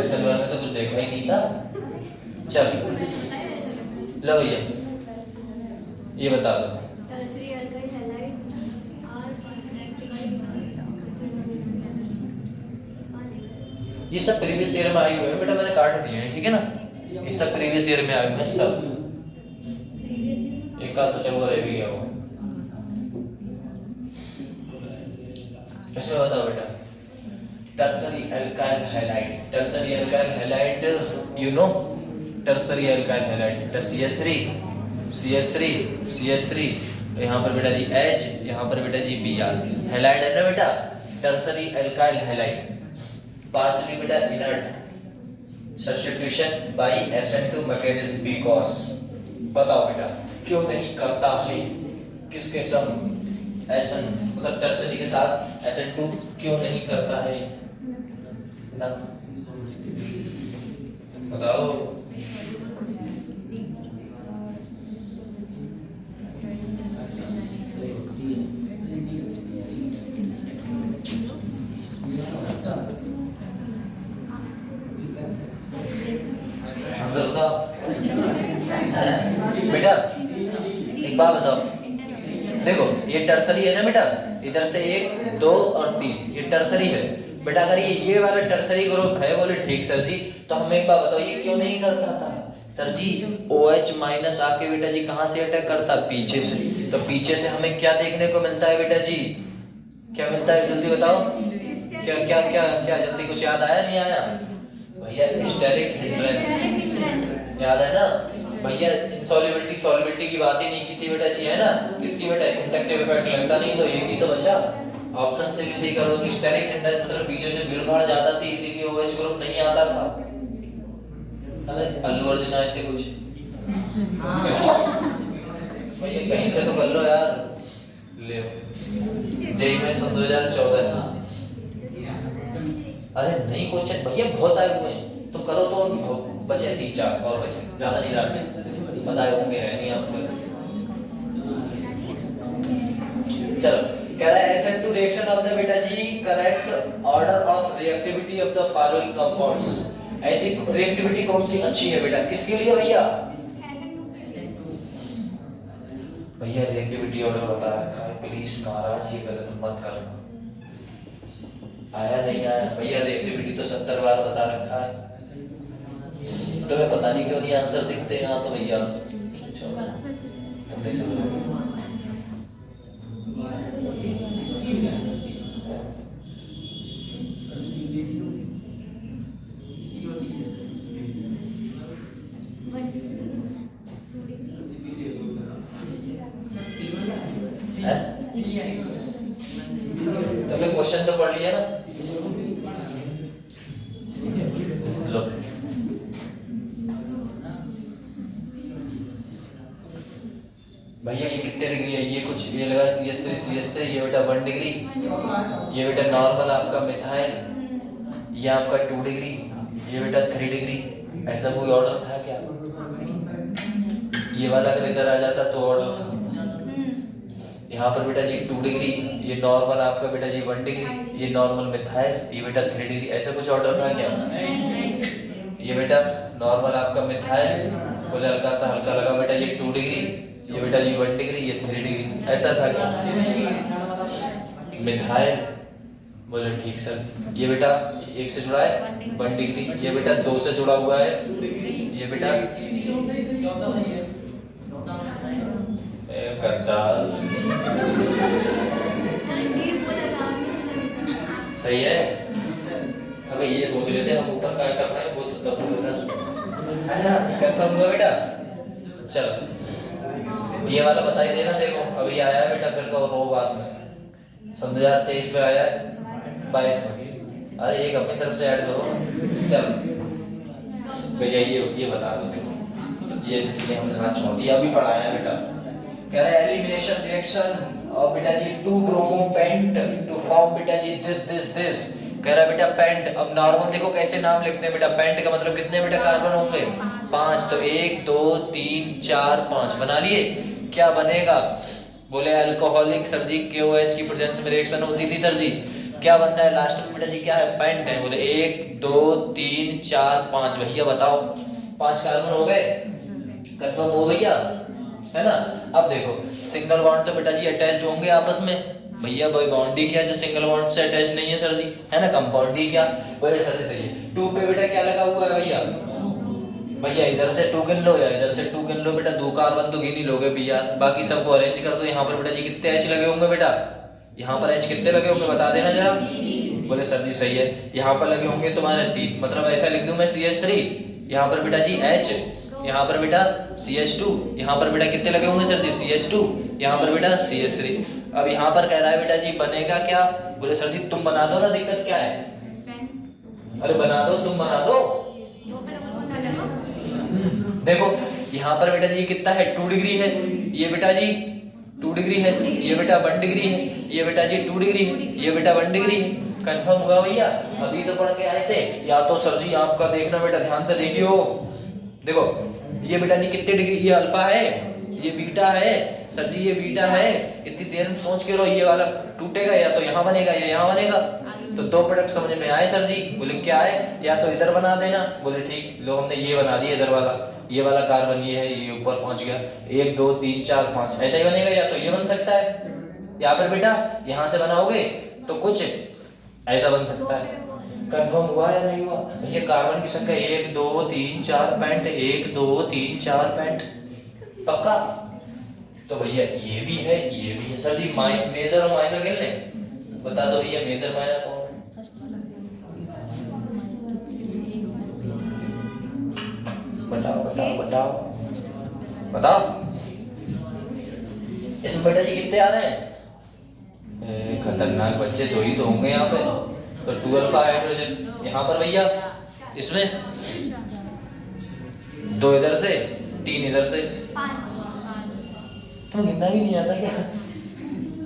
SN1 में तो कुछ देखा ही नहीं था। चलो लो भैया ये बता दो, ये सब प्रीवियस ईयर में आए हुए हैं बेटा, मैंने काट दिए हैं, ठीक है ना? ये सब प्रीवियस ईयर में आए हुए हैं सब, एक आध तो चलो रह भी गया वो। कैसे बताओ बेटा? Tertiary alkyl halide, tertiary alkyl halide, you know tertiary alkyl halide, CH3 यहाँ पर बेटा जी H, यहाँ पर बेटा जी Br, हैलाइड है ना बेटा, टर्सरी एल्काइल हैलाइड। पार्शियली बेटा inert substitution by SN2 mechanism because बताओ बेटा क्यों नहीं करता है किसके संग SN मतलब टर्सरी के साथ SN2 क्यों नहीं करता है ना बताओ आंसर बताओ बेटा एक बात बताओ देखो ये टर्सरी है ना बेटा इधर से 1 2 और 3 ये टर्सरी है बेटा अगर ये वाला टर्सरी ग्रुप है बोले ठीक सर जी तो हमें एक बात बताओ ये क्यों नहीं करता था सर जी OH माइनस आके बेटा जी कहां से अटैक करता पीछे से तो पीछे से हमें क्या देखने को मिलता है बेटा जी क्या मिलता है जल्दी बताओ क्या क्या क्या क्या जल्दी कुछ याद आया नहीं आया भैया स्टेरिक हिंड्रेंस याद है ना भैया इंसॉल्युबिलिटी सॉल्युबिलिटी की बात ही नहीं की थी बेटा जी है ना किसकी बेटा इंडक्टिव इफेक्ट लगता नहीं तो एक ही तो बचा ऑप्शन से भी सही करो कि स्टेरिक हिंड्रेंस मतलब पीछे से भीड़ भाड़ ज्यादा थी इसीलिए OH ग्रुप नहीं आता था अरे अल्लू अर्जुन आए थे कुछ भैया कहीं से तो कर लो यार ले जेई में 2014 अरे नहीं क्वेश्चन भैया बहुत आए हुए हैं तो करो तो बचे 3-4 और बचे ज्यादा नहीं लाते बताए होंगे नहीं आपको चलो कह रहा है SN2 रिएक्शन ऑफ द बेटा जी correct order of reactivity of the following compounds ऐसी रिएक्टिविटी कौन सी अच्छी है बेटा किसके लिए भैया भैया रिएक्टिविटी ऑर्डर बता रखा है प्लीज महाराज ये गलत मत करना आया नहीं आया भैया रिएक्टिविटी तो 70 बार बता रखा है तुम्हें पता नहीं क्यों नहीं आंसर दिखते यहाँ तो भैया तुम नहीं समझ तुमने क्वेश्चन तो पढ़ लिया ना लो भैया ये कितने डिग्री है ये कुछ ये लगा CS3 CS3 ये बेटा 1 डिग्री ये बेटा नॉर्मल आपका मिथाइल ये आपका 2 डिग्री ये बेटा 3 डिग्री ऐसा कोई ऑर्डर था क्या ये वाला अगर इधर आ जाता तो ऑर्डर था यहाँ पर बेटा जी 2 डिग्री ये नॉर्मल आपका बेटा जी 1 डिग्री ये नॉर्मल मिथाइल ये बेटा 3 डिग्री ऐसा कुछ ऑर्डर था क्या ये बेटा नॉर्मल आपका मिथाइल बोले हल्का सा हल्का लगा बेटा ये 2 डिग्री ये बेटा जी 1 डिग्री ये 3 डिग्री ऐसा था क्या मिथाइल बोले ठीक सर ये बेटा 1 से जुड़ा है 1 डिग्री ये बेटा 2 से जुड़ा हुआ है ये बेटा सही है अबे ये सोच लेते हम ऊपर क्या कर रहे हैं वो तो तब होगा है ना कंफर्म हुआ बेटा चलो ये वाला बताई देना देखो अभी आया है बेटा फिर तो रो बाद में 2023 में आया है 22 में अरे एक अपनी तरफ से ऐड करो चलो भैया ये बता दो देखो ये हमने आज छोड़ दिया अभी पढ़ाया है बेटा कह रहा है एलिमिनेशन रिएक्शन ऑफ बेटा जी 2 ब्रोमो पेंट टू फॉर्म बेटा जी दिस कह रहा है बेटा पेंट अब नॉर्मल देखो कैसे नाम लिखते हैं बेटा पेंट का मतलब कितने बेटा कार्बन होंगे 5 तो 1 2 3 4 5 बना लिए क्या बनेगा बोले अल्कोहलिक सर जी KOH की प्रेजेंस में रिएक्शन होती थी सर जी क्या बनना है लास्ट में बेटा जी क्या है पेंट है बोले 1 2 3 4 5 भैया बताओ 5 कार्बन हो गए कंफर्म हो भैया है ना अब देखो सिंगल बॉन्ड तो बेटा जी अटैच्ड होंगे आपस में भैया भाई बॉन्ड ही क्या जो सिंगल बॉन्ड से अटैच नहीं है सर जी है ना कंपाउंड ही क्या बोले सर जी सही है 2 पे बेटा क्या लगा हुआ है भैया भैया इधर से 2 गिन लो या इधर से 2 गिन लो बेटा 2 कार्बन तो गिन ही लोगे भैया बाकी सबको अरेंज कर दो यहाँ पर बेटा जी कितने H लगे होंगे बेटा यहाँ पर H कितने लगे होंगे बता देना जरा बोले सर जी सही है यहाँ पर लगे होंगे तुम्हारे 3 मतलब ऐसा लिख दूं मैं CH3 यहाँ पर बेटा जी H यहाँ पर बेटा CH2 यहाँ पर बेटा कितने लगे होंगे सर जी CH2 यहाँ पर बेटा CH3 अब यहाँ पर कह रहा है बेटा जी बनेगा क्या बोले सर जी तुम बना दो ना दिक्कत क्या है अरे बना दो, तुम बना दो। देखो यहाँ पर बेटा जी कितना है, 2 डिग्री है, ये बेटा जी 2 डिग्री है, ये बेटा 1 डिग्री है, ये बेटा जी 2 डिग्री है, ये बेटा 1 डिग्री है। कंफर्म हुआ भैया? अभी तो पढ़ के आए थे। या तो सर जी आपका देखना बेटा, ध्यान से देखियो। देखो ये बेटा जी कितने डिग्री, ये अल्फा है, ये बीटा है, सर जी ये बीटा है। इतनी देर में सोच के रहो, ये वाला टूटेगा या तो यहाँ बनेगा या यहाँ बनेगा। तो 2 प्रोडक्ट समझ में आए सर जी? बोले क्या है? या तो इधर बना देना। बोले ठीक, लो हमने ये बना दिया इधर वाला, ये वाला कार्बन ये है, ये ऊपर पहुंच गया, 1 2 3 4 5 ऐसा ही बनेगा। या तो ये बन सकता है, या फिर बेटा यहाँ से बनाओगे तो कुछ ऐसा बन सकता है। कंफर्म हुआ या नहीं हुआ? ये कार्बन की संख्या 1 2 3 4 पेंट, 1 2 3 4 पेंट, पक्का? तो भैया ये भी है, ये भी है। सर जी मेजर और माइनर गिन लें? बता दो भैया मेजर माइनर कौन है? बताओ बताओ बताओ बताओ। इसमें बेटा जी कितने आ रहे हैं? खतरनाक बच्चे तो ही तो होंगे यहाँ पे। तो 2 अल्फा हाइड्रोजन यहाँ पर भैया, इसमें 2 इधर से, 3 इधर से, 5 तो गिनना भी नहीं आता क्या?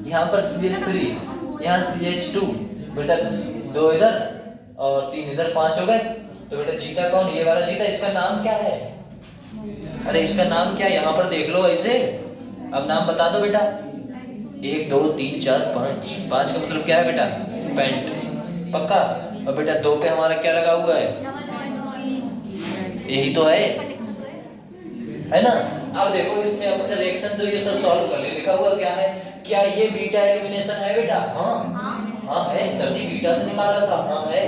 यहाँ पर CH3, यहाँ CH2, बेटा 2 इधर और 3 इधर, 5 हो गए। तो बेटा जीता कौन? ये वाला जीता। इसका नाम क्या है? अरे इसका नाम क्या है? यहाँ पर देख लो ऐसे। अब नाम बता दो बेटा। 1 2 3 4 5, 5 का मतलब क्या है बेटा? पेंट, पक्का? और बेटा 2 पे हमारा क्या लगा हुआ है? यही तो है ना? अब देखो इसमें अपने रिएक्शन तो ये सब सॉल्व कर ले। लिखा हुआ क्या है? क्या ये बीटा एलिमिनेशन है बेटा? हाँ हाँ है सर जी, बीटा से निकाला था। हाँ है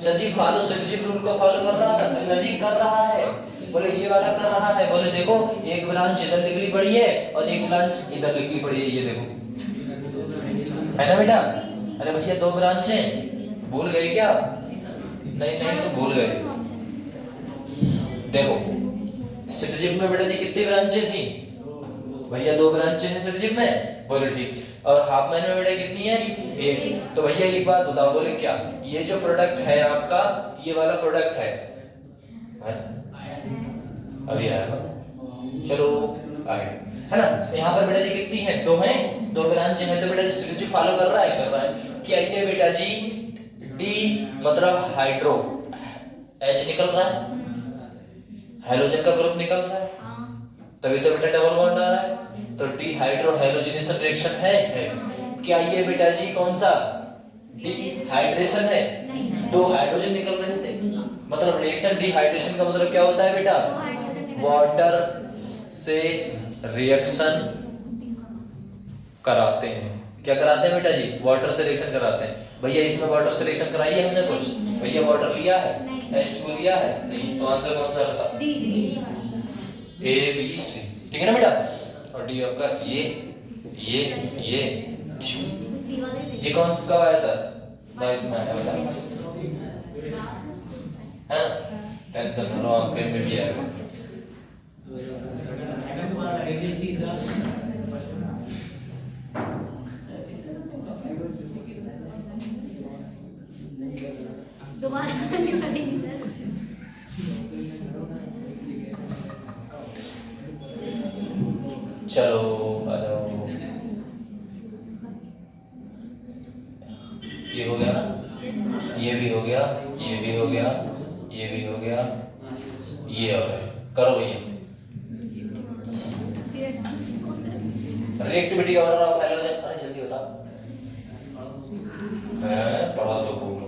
सर जी, फॉलो सिटीजन रूल को फॉलो कर रहा था। सर जी कर रहा है। बोले ये वाला कर रहा है। बोले देखो एक ब्रांच इधर निकली पड़ी है और एक ब्रांच इधर निकली पड़ी है, ये देखो, है ना बेटा? अरे भैया 2 ब्रांच हैं, भूल गए क्या? नहीं नहीं तो भूल गए। देखो सिटीजन में बेटा जी कितनी ब्रांचें थी? भैया 2 ब्रांचें हैं सिटीजन में। बोले ठीक। और हाफ मैन में बेटा कितनी है? 1। तो भैया एक बात बताओ, बोले क्या ये जो प्रोडक्ट है आपका, ये वाला प्रोडक्ट है? अभी आया, चलो आगे, है ना? यहाँ पर बेटा जी कितनी है? 2 हैं, 2 ब्रांच है। तो बेटा जी सिटीजन फॉलो कर रहा है, कर रहा है। क्या ये बेटा जी डी मतलब हाइड्रो, H निकल रहा है, हाइड्रोजन का ग्रुप निकल रहा है, तभी तो बेटा डबल बॉन्ड आ रहा है। तो डी हाइड्रो हाइड्रोजनेशन रिएक्शन है। क्या ये बेटा जी कौन सा? डिहाइड्रेशन है। 2 हाइड्रोजन निकल रहे थे, मतलब रिएक्शन डिहाइड्रेशन का मतलब क्या होता है बेटा? वाटर से रिएक्शन कराते हैं। क्या कराते हैं बेटा जी? वाटर से रिएक्शन कराते हैं। भैया इसमें वाटर से रिएक्शन कराई है हमने कुछ? भैया वाटर लिया है? H2 लिया है? नहीं। तो आंसर कौन सा रहता? A B C, ठीक है ना बेटा? और डी आपका ये कौन सा कब आया था? 22 में आया बेटा, है ना? टेंशन ना लो, आपके में भी आएगा। दोबारा करनी पड़ेगी सर। चलो आ जाओ, ये हो गया ना? ये भी हो गया, ये भी हो गया, ये भी हो गया, ये हो गया। करो भैया रिएक्टिविटी ऑर्डर ऑफ हाइड्रोजन। अरे जल्दी बताओ, पढ़ा तो बोलो।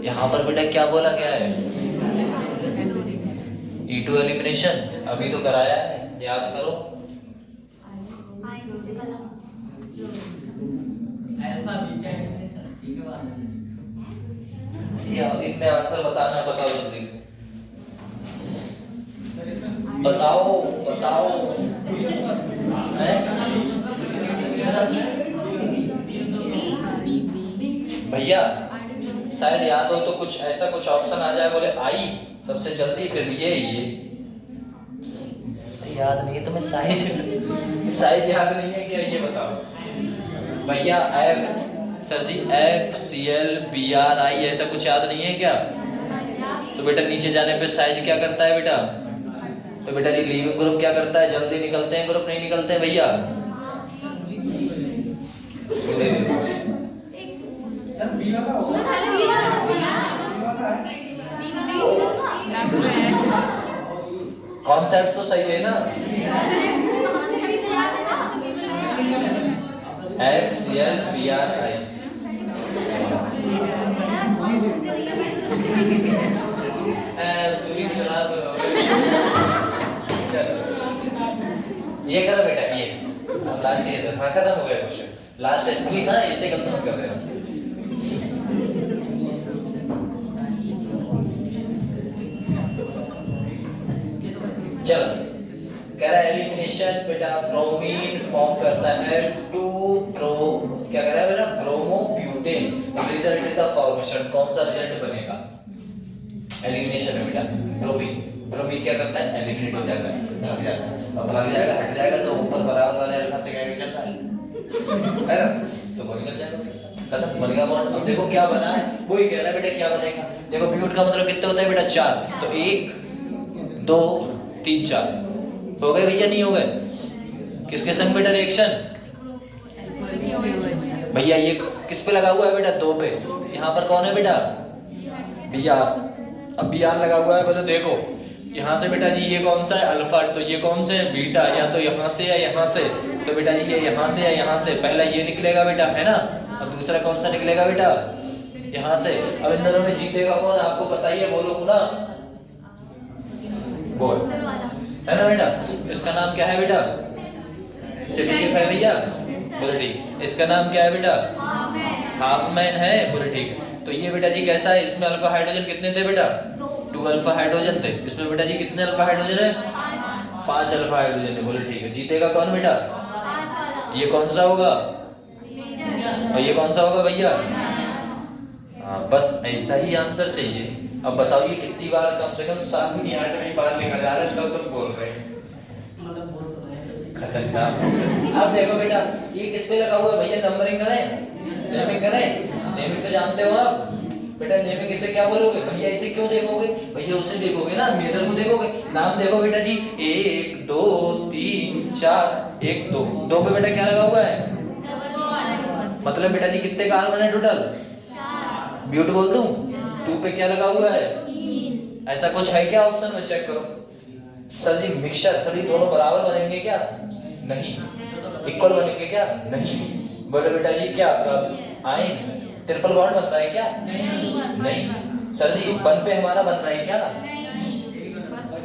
यहाँ पर बेटा क्या बोला गया है? E2 एलिमिनेशन अभी तो कराया है, याद करो। इनमें आंसर बताना है, बताओ जल्दी से बताओ बताओ। भैया शायद याद हो तो कुछ ऐसा कुछ ऑप्शन आ जाए, बोले आई सबसे जल्दी, फिर ये याद नहीं है तुम्हें? साइज याद नहीं है क्या? ये बताओ भैया। सर जी FCl BrI ऐसा कुछ याद नहीं है क्या? तो बेटा नीचे जाने पे साइज क्या करता है बेटा? तो बेटा जी लीविंग ग्रुप क्या करता है? जल्दी निकलते हैं ग्रुप, नहीं निकलते हैं भैया? कॉन्सेप्ट तो सही है ना? FCl BrI सूरी चला तो ये करो बेटा, ये अब लास्ट ये हाँ खत्म हो गया क्वेश्चन, लास्ट है प्लीज। हाँ इसे खत्म मत कर देना। चलो कह रहा है एलिमिनेशन बेटा ब्रोमीन फॉर्म करता है टू प्रो, क्या कह रहा है बेटा? Bromobutane result in the formation. कौन सा रिजल्ट बनेगा? एलिमिनेशन है बेटा। ब्रोमीन, ब्रोमीन क्या करता है? एलिमिनेट हो जाएगा, भाग जाएगा। अब भाग जाएगा, हट जाएगा तो ऊपर बराबर वाले अल्फा से क्या चलता है ना? तो बॉन्ड निकल जाएगा उसके साथ, खत्म, बन गया बॉन्ड। अब देखो क्या बना है, वही कह रहा है बेटा क्या बनेगा। देखो ब्यूट का मतलब कितने होता है बेटा? 4। तो 1 2 3 4 हो गए भैया, नहीं हो गए? किसके संग बेटा रिएक्शन? भैया ये किस पे लगा हुआ है बेटा? 2 पे। यहाँ पर कौन है बेटा? भैया अब Br लगा हुआ है, बोलो देखो यहाँ से बेटा जी ये कौन सा है? अल्फा। तो ये कौन से है? बीटा। या तो यहाँ से या यहाँ से। तो बेटा जी ये यहाँ से या यहाँ से। पहला ये निकलेगा बेटा, है ना? और दूसरा कौन सा निकलेगा बेटा? यहाँ से। अब इन दोनों में जीतेगा कौन? आपको पता ही है, बोलो ना, बोल, है ना बेटा? इसका नाम क्या है बेटा? सिटीशिप है भैया, बोले ठीक। इसका नाम क्या है बेटा? हाफ मैन है, बोले ठीक। तो ये बेटा जी कैसा है? इसमें अल्फा हाइड्रोजन कितने थे बेटा? 2 अल्फा हाइड्रोजन थे। इसमें बेटा जी कितने अल्फा हाइड्रोजन है? 5 अल्फा हाइड्रोजन है, बोले ठीक है। जीतेगा कौन बेटा? ये कौन सा होगा? और ये कौन सा होगा भैया? हाँ बस ऐसा ही आंसर चाहिए। अब बताओ ये कितनी बार, कम से कम 7वीं 8वीं बार लिखा जा रहा है, तो तुम बोल रहे हैं खतरनाक। अब देखो बेटा ये किस पे लगा हुआ है भैया? नंबरिंग करें, नेमिंग करें? नेमिंग तो जानते हो आप बेटा, नेमिंग इसे क्या बोलोगे भैया? इसे क्यों देखोगे भैया? उसे देखोगे ना, मेजर को देखोगे। नाम देखो बेटा जी 1 2 3 4 1 2 2 पे बेटा क्या लगा हुआ है? मतलब बेटा जी कितने कार्बन है टोटल? ब्यूट बोल दूं? 2 पे क्या लगा हुआ है? ऐसा कुछ है क्या ऑप्शन में? चेक करो। सर जी मिक्सचर, सर जी दोनों बराबर बनेंगे क्या? नहीं। इक्वल बनेंगे क्या? नहीं। बोले बेटा जी क्या आयन ट्रिपल बॉन्ड बनता है क्या? नहीं। सर जी 1 पे हमारा बनता है क्या?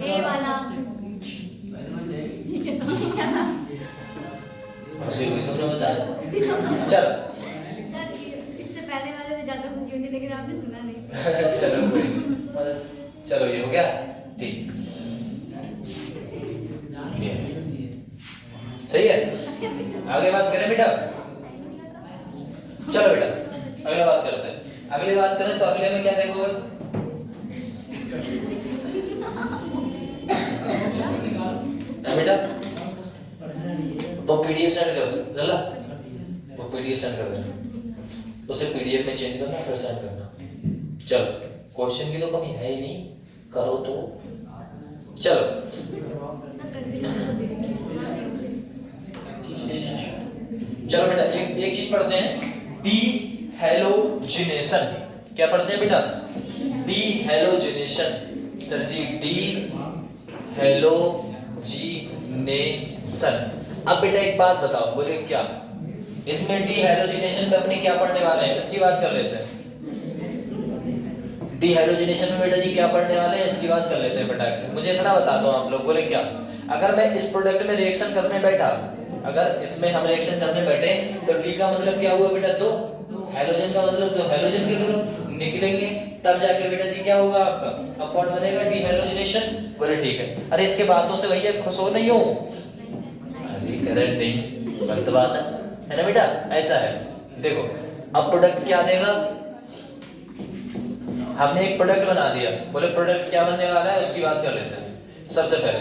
ए वाला खुशी हुई तुमने बताया। चलो सर इससे पहले वाले में ज्यादा खुशी थी, लेकिन आपने सुना नहीं। चलो कोई बस, चलो ये हो गया ठीक, सही है। आगे बात करें बेटा? चलो बेटा अगला बात करते हैं। अगली बात करें तो अगले में क्या देखोगे? ना बेटा वो पीडीएफ सेंड कर दो, लला वो पीडीएफ सेंड कर दो, उसे पीडीएफ में चेंज करना फिर सेंड करना। चलो क्वेश्चन की तो कमी है ही नहीं, करो तो। चलो चलो बेटा एक चीज पढ़ते हैं, डी हैलोजिनेशन। क्या पढ़ते हैं बेटा? D halogenation. Sir G D halogenation. अब बेटा एक बात बताओ, बोले क्या इसमें डी हैलोजिनेशन पे अपने क्या पढ़ने वाले हैं, इसकी बात कर लेते हैं। डी हैलोजिनेशन में बेटा जी क्या पढ़ने वाले हैं, इसकी बात कर लेते हैं बेटा। मुझे इतना बता दो आप लोग, बोले क्या अगर मैं इस प्रोडक्ट में रिएक्शन करने बैठा, अगर इसमें हम रिएक्शन करने बैठे तो डी का मतलब क्या हुआ बेटा? 2। हैलोजन का मतलब 2 हैलोजन के ग्रुप निकलेंगे, तब जाके बेटा जी क्या होगा? आपका कंपाउंड बनेगा डी हैलोजिनेशन। बोले ठीक है। अरे इसके बातों से भैया खुश हो नहीं हो? अरे करेक्ट नहीं, गलत बात है ना बेटा? ऐसा है देखो, अब प्रोडक्ट क्या देगा? हमने एक प्रोडक्ट बना दिया, बोले प्रोडक्ट क्या बनने वाला है उसकी बात कर लेते हैं। सबसे पहले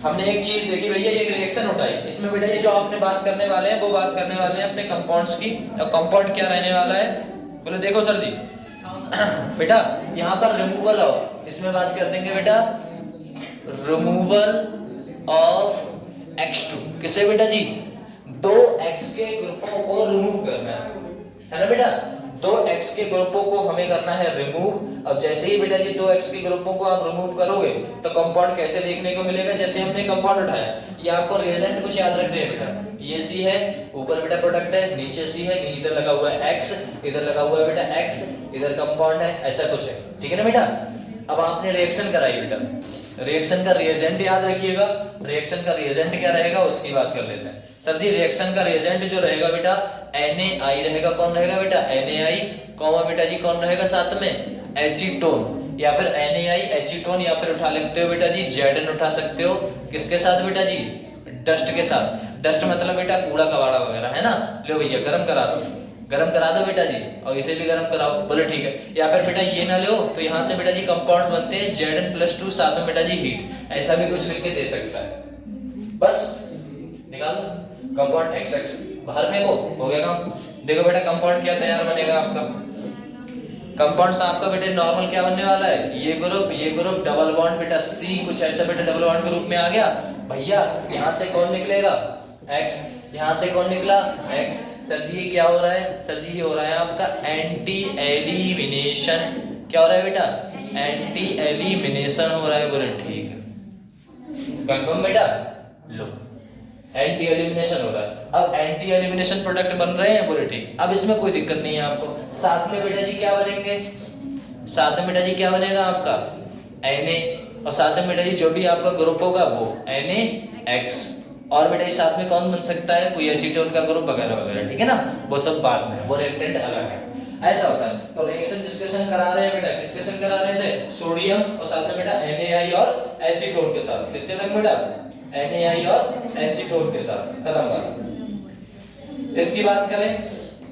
हमने एक चीज देखी भैया, एक रिएक्शन उठाई, इसमें बेटा ये जो आपने बात करने वाले हैं वो बात करने वाले हैं अपने कंपाउंड्स की। और कंपाउंड क्या रहने वाला है, बोले देखो सर जी बेटा यहाँ पर रिमूवल ऑफ, इसमें बात कर देंगे बेटा रिमूवल ऑफ X2, किसे बेटा जी, दो X के ग्रुपों को रिमूव करना है ना बेटा, दो X के ग्रुपों को हमें करना है रिमूव। अब जैसे ही बेटा जी दो X के ग्रुपों को आप रिमूव करोगे तो कंपाउंड कैसे देखने को मिलेगा, जैसे हमने कंपाउंड उठाया, ये आपको रिएजेंट कुछ याद रखने हैं बेटा, ये C है, ऊपर बेटा प्रोडक्ट है, नीचे C है, इधर लगा हुआ है X, इधर लगा हुआ है बेटा X, इधर कंपाउंड है, ऐसा कुछ है, ठीक है ना बेटा। अब आपने रिएक्शन कराई बेटा, रिएक्शन का रिएजेंट याद रखिएगा, रिएक्शन का रिएजेंट क्या रहेगा उसकी बात कर लेते हैं। सर जी रिएक्शन का रिएजेंट जो रहेगा बेटा NaI रहेगा, कौन रहेगा बेटा NaI, कॉमा बेटा जी कौन रहेगा साथ में एसीटोन, या फिर NaI एसीटोन, या फिर उठा लेते हो बेटा जी Zn उठा सकते हो, किसके साथ बेटा जी, डस्ट के साथ। डस्ट मतलब बेटा कूड़ा कबाड़ा वगैरह है ना, लो भैया गरम करा दो, गरम करा दो बेटा जी, और इसे भी गरम कराओ, बोले ठीक है। या फिर बेटा ये ना लो तो यहाँ से बेटा जी कंपाउंड्स बनते हैं Zn+2 साथ में बेटा जी हीट, ऐसा भी कुछ लिख के दे सकता है, बस निकाल दो कंपाउंड XX बाहर फेंको, हो गया काम। देखो बेटा कंपाउंड क्या तैयार बनेगा आपका, कंपाउंड्स आपका बेटे नॉर्मल क्या बनने वाला है, ये ग्रुप डबल बॉन्ड बेटा C, कुछ ऐसा बेटा डबल बॉन्ड के रूप में आ गया भैया। यहाँ से कौन निकलेगा X, यहाँ से कौन निकला X। सर जी ये क्या हो रहा है, सर जी ये हो रहा है आपका एंटी एलिमिनेशन, क्या हो रहा है बेटा एंटी एलिमिनेशन हो रहा है, बोले ठीक है कंफर्म बेटा, लो एंटी एलिमिनेशन हो रहा है। अब एंटी एलिमिनेशन प्रोडक्ट बन रहे हैं, बोले ठीक, अब इसमें कोई दिक्कत नहीं है आपको। साथ में बेटा जी क्या बनेंगे, साथ में बेटा जी क्या बनेगा आपका Na, और साथ में बेटा जी जो भी आपका ग्रुप होगा वो NaX, और बेटा जी साथ में कौन बन सकता है, कोई एसीटोन का ग्रुप वगैरह वगैरह, ठीक है ना, वो सब बाद में, वो रिएक्टेंट अलग है, ऐसा होता है। तो रिएक्शन जिसके संग करा रहे हैं बेटा, किसके संग करा रहे थे, सोडियम और साथ में बेटा NaI और एसीटोन के साथ, किसके संग बेटा NaI और एसीटोन के साथ, खत्म बात। इसकी बात करें,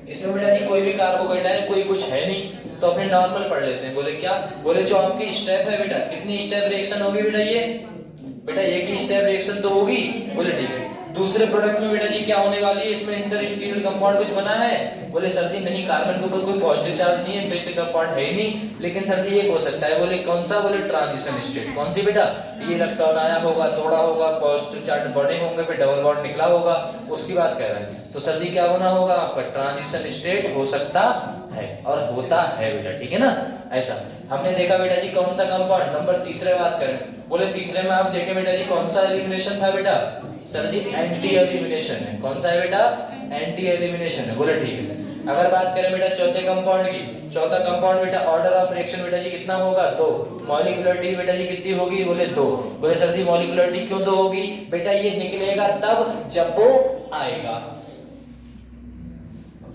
इसमें बेटा जी कोई भी कार्बोकेटाइन कोई कुछ है नहीं, तो अपने नॉर्मल पढ़ लेते हैं, बोले क्या, बोले जो आपकी स्टेप है बेटा, कितनी स्टेप रिएक्शन होगी बेटा ये, बेटा एक ही स्टेप रिएक्शन तो होगी, बोले ठीक है। दूसरे प्रोडक्ट में बेटा जी क्या होने वाली है, इसमें इंटरस्टेशियल कंपाउंड कुछ बना है, बोले सर जी नहीं, कार्बन के ऊपर कोई पॉजिटिव चार्ज नहीं है, इंटरस्टेशियल कंपाउंड है ही नहीं, लेकिन सर जी एक हो सकता है, बोले कौन सा, बोले ट्रांजिशन स्टेट, कौन सी बेटा, ये इलेक्ट्रॉन आया होगा, तोड़ा होगा, पॉजिटिव चार्ज बढ़े होंगे, फिर डबल बॉन्ड निकला होगा, उसकी बात कर रहे हैं। तो सर जी क्या बना होगा आपका ट्रांजिशन स्टेट हो सकता है और होता है बेटा, ठीक है ना, ऐसा हमने देखा बेटा जी। कौन सा कंपाउंड, नंबर तीसरे बात करें, बोले तीसरे में आप देखें बेटा जी कौन सा एलिमिनेशन था बेटा, सर जी एंटी एलिमिनेशन है, कौन सा है बेटा एंटी एलिमिनेशन है, बोले ठीक है। अगर बात करें बेटा चौथे कंपाउंड की, चौथा कंपाउंड बेटा ऑर्डर ऑफ रिएक्शन बेटा जी कितना होगा, 2, मॉलिक्यूलरिटी बेटा जी कितनी होगी, बोले 2, बोले सर जी मॉलिक्यूलरिटी क्यों 2 होगी बेटा, ये निकलेगा तब जब वो आएगा,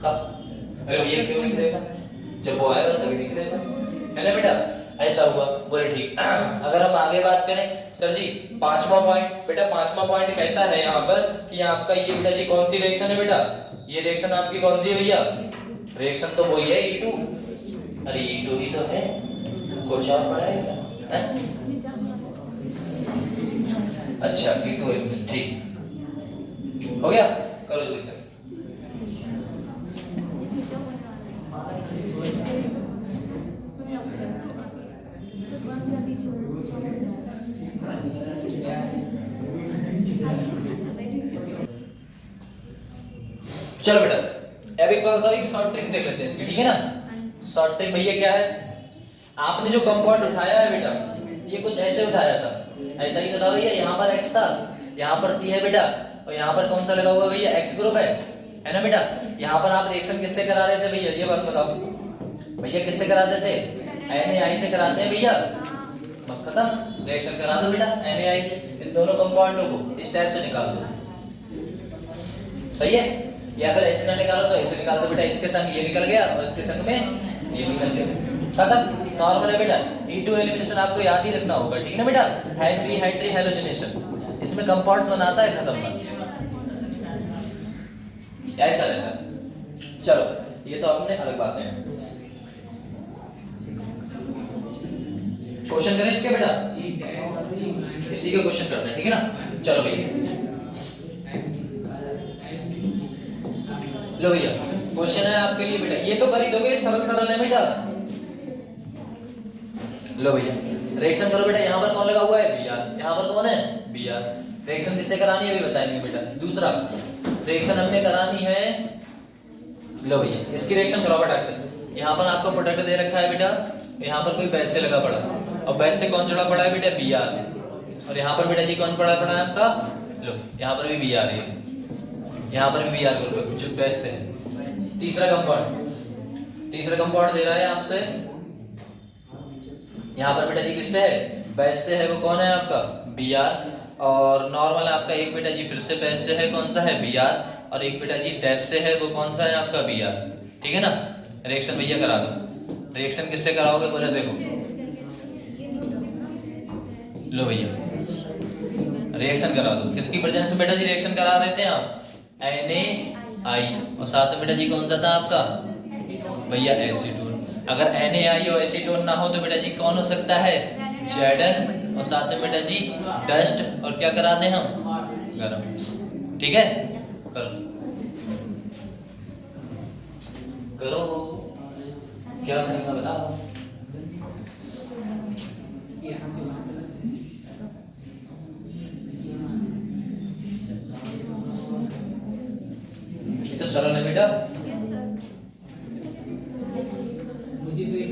कब, अरे ये क्यों निकलेगा, जब वो आएगा तभी निकलेगा, है ना बेटा, ऐसा हुआ, बोले ठीक। अगर हम आगे बात करें सर जी पांचवा पॉइंट, बेटा पांचवा पॉइंट कहता है यहाँ पर कि आपका ये बेटा जी कौन सी रिएक्शन है बेटा, ये रिएक्शन आपकी कौन सी है भैया, रिएक्शन तो वही है E2, अरे E2 ही तो है, कुछ और पढ़ा है क्या, अच्छा E2 है, ठीक हो गया, करो जल्दी सर। चलो बेटा अब एक बार बताओ, एक शॉर्ट ट्रिक देख लेते हैं इसकी, ठीक है ना। शॉर्ट ट्रिक भैया क्या है, आपने जो कंपाउंड उठाया है बेटा, ये कुछ ऐसे उठाया था, ऐसा ही तो था भैया, यहाँ पर X था, यहाँ पर C है बेटा, और यहाँ पर कौन सा लगा हुआ भैया X ग्रुप है ना बेटा। यहाँ पर आप रिएक्शन किससे करा रहे थे भैया, ये बात बताओ भैया, किससे कराते थे, NaI से कराते हैं भैया, बस खत्म, रिएक्शन करा दो बेटा NaI से, इन दोनों कंपाउंडों को इस टाइप से निकाल दो, सही है। या अगर ऐसे ना निकालो तो ऐसे निकाल दो बेटा, इसके संग ये निकल गया और इसके संग में ये निकल गया, खत्म, नॉर्मल है बेटा। E2 एलिमिनेशन आपको याद ही रखना होगा, ठीक है ना बेटा, हाइड्री हैलोजनेशन, इसमें कंपाउंड्स बनाता है, खत्म बात, ऐसा रहता है। चलो ये तो अपने अलग बात है, क्वेश्चन करें इसके बेटा, इसी का क्वेश्चन करते हैं, ठीक है ना। चलो भैया, लो भैया क्वेश्चन है आपके लिए बेटा, ये तो कर ही दोगे, सरल सरल है बेटा। लो भैया रिएक्शन करो बेटा, यहाँ पर कौन लगा हुआ है बी आर, यहाँ पर कौन है बी आर। रिएक्शन किससे करानी है अभी बताएंगे बेटा। दूसरा रिएक्शन हमने करानी है, लो भैया इसकी रिएक्शन कराओ बेटा से। यहाँ पर आपको प्रोडक्ट दे रखा है बेटा, यहाँ पर कोई बेस से लगा पड़ा, और बेस से कौन जुड़ा पड़ा है बेटा बी आर, और यहाँ पर बेटा जी कौन पड़ा है आपका, लो यहाँ पर भी बी आर है, यहाँ पर भी बी आर ग्रुप जो बेस से है। तीसरा कंपाउंड दे रहा है आपसे, यहाँ पर बेटा जी किससे है, बेस से है, वो कौन है आपका बी आर, और नॉर्मल आपका एक बेटा जी फिर से बेस से है, कौन सा है बी आर, और एक बेटा जी डैश से है, वो कौन सा है आपका बी आर। ठीक है ना, रिएक्शन भैया करा दो। रिएक्शन किससे कराओगे बोले, देखो लो भैया रिएक्शन करा दो, किसकी प्रेजेंस में बेटा जी रिएक्शन करा रहे थे आप, NaI, और साथ में बेटा जी कौन सा था आपका भैया एसीटोन। अगर NaI और एसीटोन ना हो तो बेटा जी कौन हो सकता है Zn, और साथ में बेटा जी डस्ट, और क्या करा दें हम गरम। ठीक है, करो क्या बनेगा बताओ। ये तो सरल है बेटा। मुझे तो एक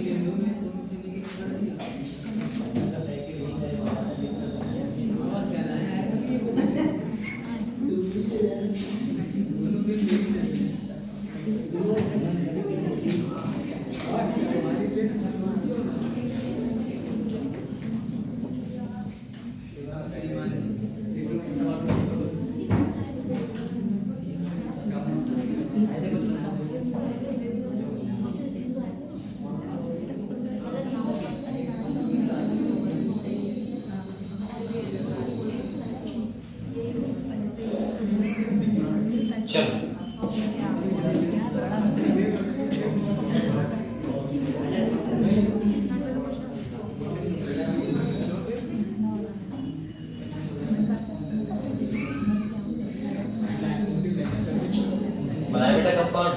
बनाए बेटा कंपाउंड।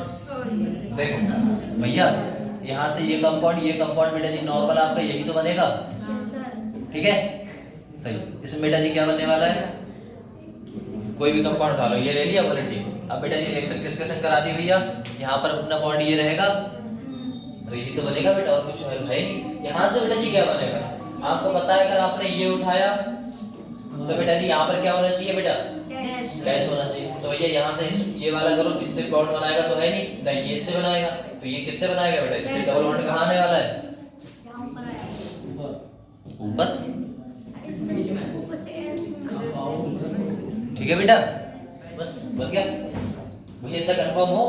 देखो भैया यहाँ से ये कंपाउंड बेटा जी नॉर्मल आपका यही तो बनेगा, ठीक है सही। इसमें बेटा जी क्या बनने वाला है, कोई भी कंपाउंड उठा लो, ये ले लिया बोले ठीक। अब बेटा जी रिएक्शन किसके संग करा दी भैया, यहाँ पर अपना बॉन्ड ये रहेगा, तो यही तो बनेगा बेटा, और कुछ है नहीं। यहाँ से बेटा जी क्या बनेगा, आपको पता है अगर आपने ये उठाया तो बेटा जी यहाँ पर क्या होना चाहिए बेटा, डैश होना चाहिए। तो भैया यहाँ से ये वाला करो, किससे बॉन्ड बनाएगा तो है नहीं, ये इससे बनाएगा, तो ये किससे बनाएगा बेटा, इससे डबल बॉन्ड कहाँ आने वाला है, ऊपर। ठीक है बेटा, बस बन गया भैया, इतना कंफर्म हो